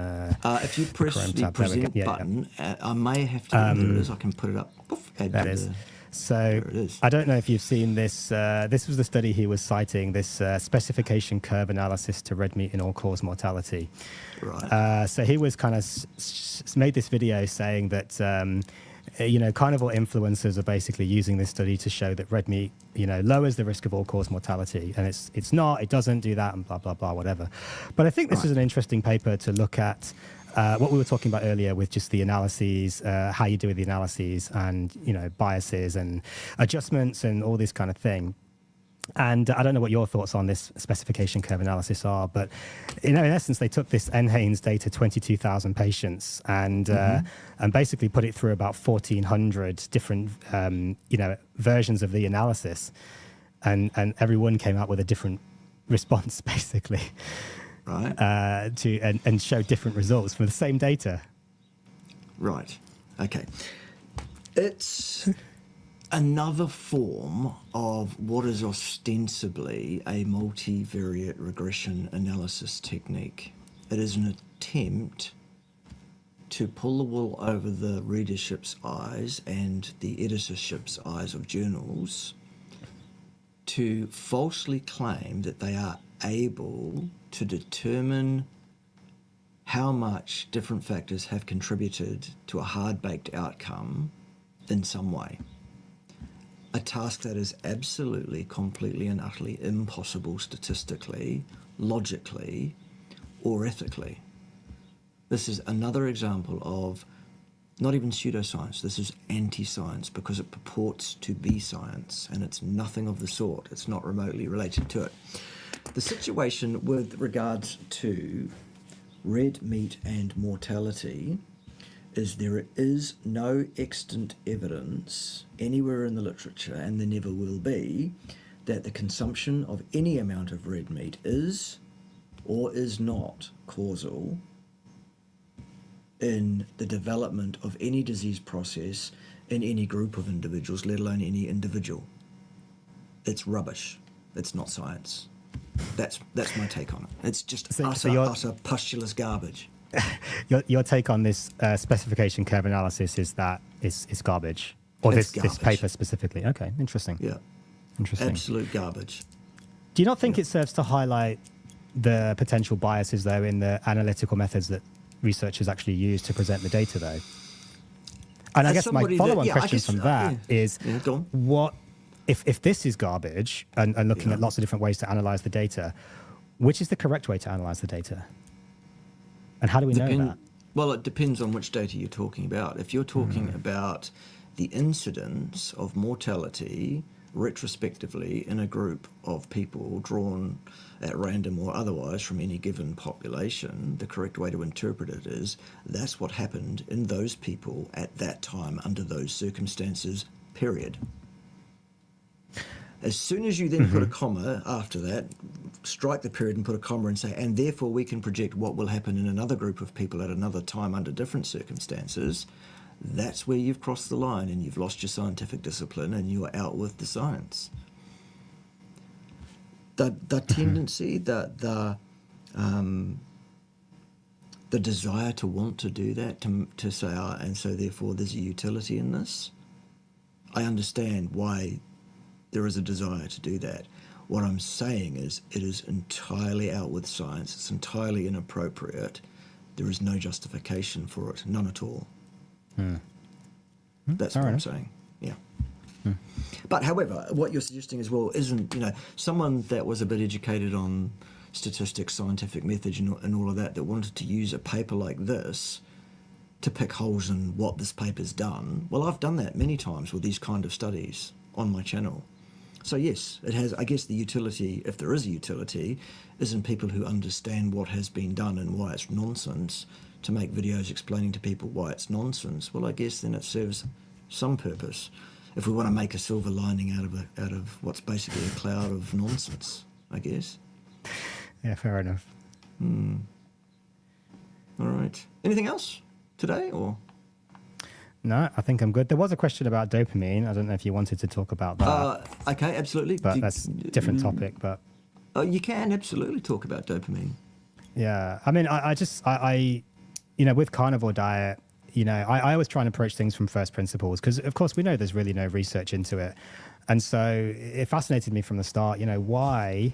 If you press the present button, I may have to. There it is. I can put it up. Poof, that is. So I don't know if you've seen this. This was the study he was citing, this specification curve analysis to red meat in all-cause mortality. Right. So he was kind of made this video saying that, carnivore influencers are basically using this study to show that red meat, lowers the risk of all-cause mortality. And it doesn't do that and blah, blah, blah, whatever. But I think this is an interesting paper to look at. What we were talking about earlier with just the analyses, how you do with the analyses and, biases and adjustments and all this kind of thing. And I don't know what your thoughts on this specification curve analysis are, but, in essence, they took this NHANES data, 22,000 patients, and basically put it through about 1,400 different, versions of the analysis. And everyone came out with a different response, basically. Right. And show different results from the same data. Right. Okay. It's another form of what is ostensibly a multivariate regression analysis technique. It is an attempt to pull the wool over the readership's eyes and the editorship's eyes of journals to falsely claim that they are able to determine how much different factors have contributed to a hard-baked outcome in some way. A task that is absolutely, completely and utterly impossible statistically, logically, or ethically. This is another example of not even pseudoscience, this is anti-science because it purports to be science and it's nothing of the sort. It's not remotely related to it. The situation with regards to red meat and mortality is there is no extant evidence anywhere in the literature, and there never will be, that the consumption of any amount of red meat is or is not causal in the development of any disease process in any group of individuals, let alone any individual. It's rubbish. It's not science. That's my take on it. It's just utter postulous garbage. Your take on this specification curve analysis is that it's garbage, or this paper specifically. Okay, interesting. Yeah, interesting. Absolute garbage. Do you not think it serves to highlight the potential biases, though, in the analytical methods that researchers actually use to present the data, though? And I guess my follow-on question from that is, what if this is garbage and looking at lots of different ways to analyze the data, which is the correct way to analyze the data? And how do we know that? Well, it depends on which data you're talking about. If you're talking about the incidence of mortality retrospectively in a group of people drawn at random or otherwise from any given population, the correct way to interpret it is that's what happened in those people at that time under those circumstances, period. As soon as you then put a comma after that, strike the period and put a comma and say, and therefore we can project what will happen in another group of people at another time under different circumstances, that's where you've crossed the line and you've lost your scientific discipline and you're out with the science. The tendency, the desire to want to do that, to say, and so therefore there's a utility in this, I understand why there is a desire to do that. What I'm saying is it is entirely out with science. It's entirely inappropriate. There is no justification for it, none at all. That's what I'm saying. Yeah. But however, what you're suggesting as well isn't, someone that was a bit educated on statistics, scientific methods and all of that wanted to use a paper like this to pick holes in what this paper's done. Well, I've done that many times with these kind of studies on my channel. So yes, it has, I guess the utility, if there is a utility, is in people who understand what has been done and why it's nonsense, to make videos explaining to people why it's nonsense. Well, I guess then it serves some purpose if we want to make a silver lining out of what's basically a cloud of nonsense, I guess. Yeah, fair enough. All right. Anything else today, or? No, I think I'm good. There was a question about dopamine. I don't know if you wanted to talk about that. Okay, absolutely. But that's a different topic. But you can absolutely talk about dopamine. Yeah, I mean, I with carnivore diet, I always try and approach things from first principles because, of course, we know there's really no research into it. And so it fascinated me from the start, why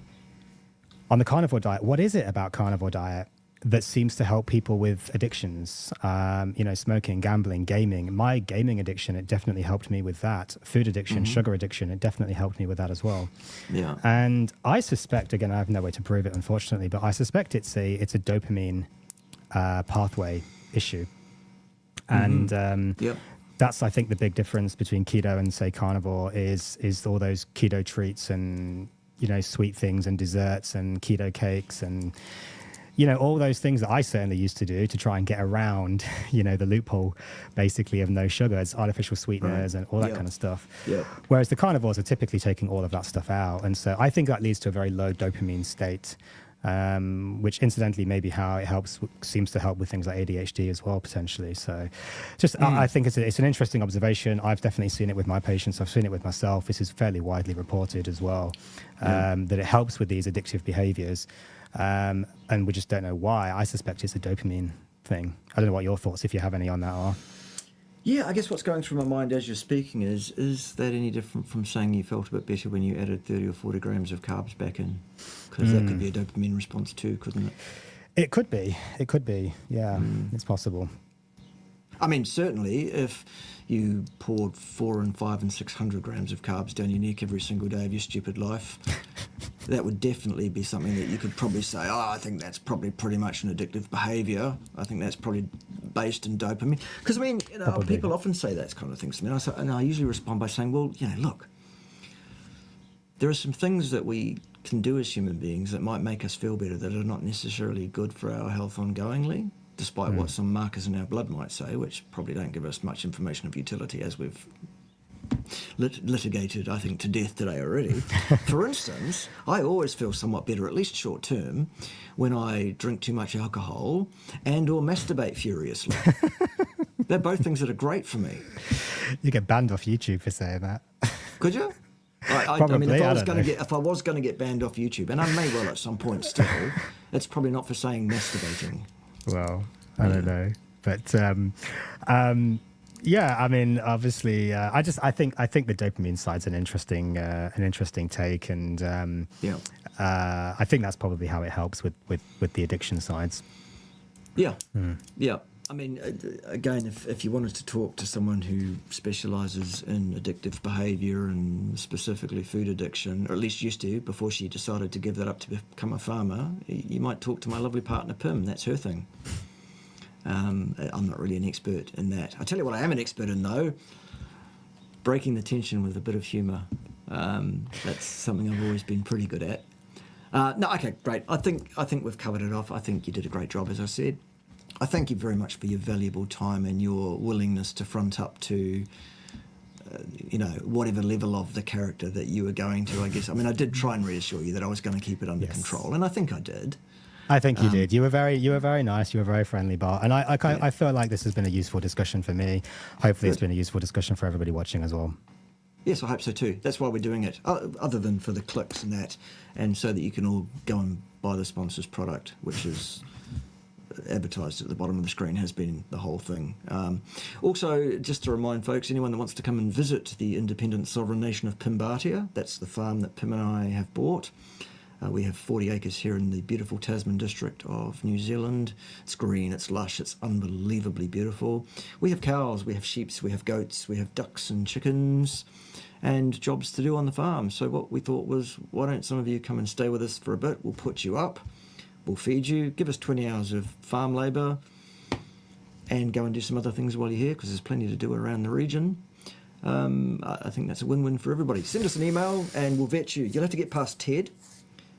on the carnivore diet, what is it about carnivore diet that seems to help people with addictions, smoking, gambling, gaming. My gaming addiction, it definitely helped me with that. Food addiction, sugar addiction, it definitely helped me with that as well. Yeah. And I suspect, again, I have no way to prove it, unfortunately, but I suspect it's a dopamine pathway issue. And that's, I think, the big difference between keto and, say, carnivore is all those keto treats and, sweet things and desserts and keto cakes and all those things that I certainly used to do to try and get around, the loophole, basically, of no sugars, artificial sweeteners, and all that kind of stuff. Yeah. Whereas the carnivores are typically taking all of that stuff out. And so I think that leads to a very low dopamine state, which incidentally maybe how it seems to help with things like ADHD as well, potentially. So just I think it's an interesting observation. I've definitely seen it with my patients. I've seen it with myself. This is fairly widely reported as well, that it helps with these addictive behaviors. And we just don't know why. I suspect it's a dopamine thing. I don't know what your thoughts, if you have any on that, are. Yeah, I guess what's going through my mind as you're speaking is that any different from saying you felt a bit better when you added 30 or 40 grams of carbs back in? Because that could be a dopamine response too, couldn't it? It could be. Yeah, it's possible. I mean, certainly if you poured 400 and 500 and 600 grams of carbs down your neck every single day of your stupid life, that would definitely be something that you could probably say, I think that's probably pretty much an addictive behaviour. I think that's probably based in dopamine. Because, I mean, people often say that kind of things to me. And I usually respond by saying, well, look, there are some things that we can do as human beings that might make us feel better that are not necessarily good for our health ongoingly, despite what some markers in our blood might say, which probably don't give us much information of utility, as we've litigated, I think, to death today already. For instance, I always feel somewhat better, at least short term, when I drink too much alcohol and or masturbate furiously. They're both things that are great for me. You get banned off YouTube for saying that. Could you? I mean, if I was going to get banned off YouTube, and I may well at some point still, it's probably not for saying masturbating. Well, I don't know, but yeah, I mean, obviously, I think the dopamine side's an interesting take, and I think that's probably how it helps with the addiction sides. Yeah, yeah. I mean, again, if you wanted to talk to someone who specialises in addictive behaviour and specifically food addiction, or at least used to before she decided to give that up to become a farmer, you might talk to my lovely partner Pim. That's her thing. I'm not really an expert in that. I tell you what I am an expert in, though, breaking the tension with a bit of humour. That's something I've always been pretty good at. No, okay, great. I think we've covered it off. I think you did a great job, as I said. I thank you very much for your valuable time and your willingness to front up to, whatever level of the character that you were going to, I guess. I mean, I did try and reassure you that I was going to keep it under control, and I think I did. I think you did. You were very nice. You were very friendly, Bart. And I feel like this has been a useful discussion for me. Hopefully, it's been a useful discussion for everybody watching as well. Yes, I hope so too. That's why we're doing it, other than for the clicks and that, and so that you can all go and buy the sponsor's product, which is advertised at the bottom of the screen, has been the whole thing. Also, just to remind folks, anyone that wants to come and visit the independent sovereign nation of Pimbatia, that's the farm that Pim and I have bought. We have 40 acres here in the beautiful Tasman district of New Zealand. It's green, it's lush, it's unbelievably beautiful. We have cows, we have sheep, we have goats, we have ducks and chickens, and jobs to do on the farm. So what we thought was, why don't some of you come and stay with us for a bit? We'll put you up, we'll feed you, give us 20 hours of farm labour, and go and do some other things while you're here, because there's plenty to do around the region. I think that's a win-win for everybody. Send us an email and we'll vet you. You'll have to get past Ted.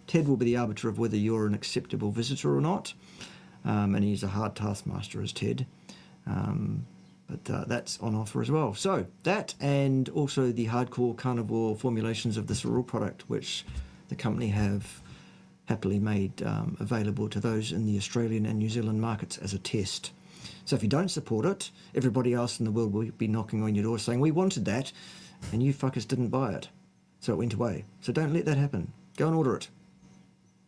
Ted will be the arbiter of whether you're an acceptable visitor or not. And he's a hard taskmaster, as Ted. But that's on offer as well. So that, and also the hardcore carnivore formulations of this raw product, which the company have happily made available to those in the Australian and New Zealand markets as a test. So if you don't support it, everybody else in the world will be knocking on your door saying, we wanted that, and you fuckers didn't buy it. So it went away. So don't let that happen. Go and order it.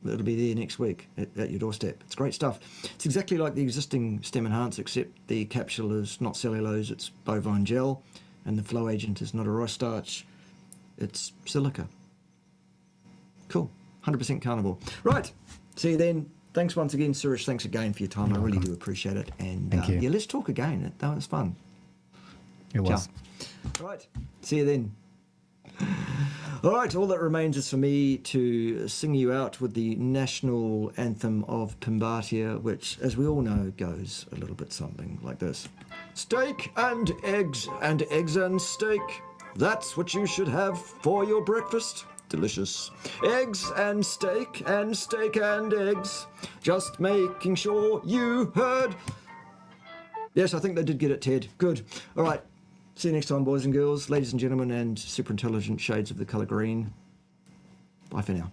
It'll be there next week at your doorstep. It's great stuff. It's exactly like the existing Stem Enhance, except the capsule is not cellulose, it's bovine gel, and the flow agent is not a rice starch, it's silica. Cool. 100% carnivore. Right. See you then. Thanks once again, Suresh. Thanks again for your time. I really do appreciate it. And Thank you. Yeah, let's talk again. That was fun. It was. Ciao. Right. See you then. All right, all that remains is for me to sing you out with the national anthem of Pimbatia, which, as we all know, goes a little bit something like this. Steak and eggs and steak. That's what you should have for your breakfast. Delicious. Eggs and steak and steak and eggs. Just making sure you heard. Yes, I think they did get it, Ted. Good. All right. See you next time, boys and girls, ladies and gentlemen, and super intelligent shades of the colour green. Bye for now.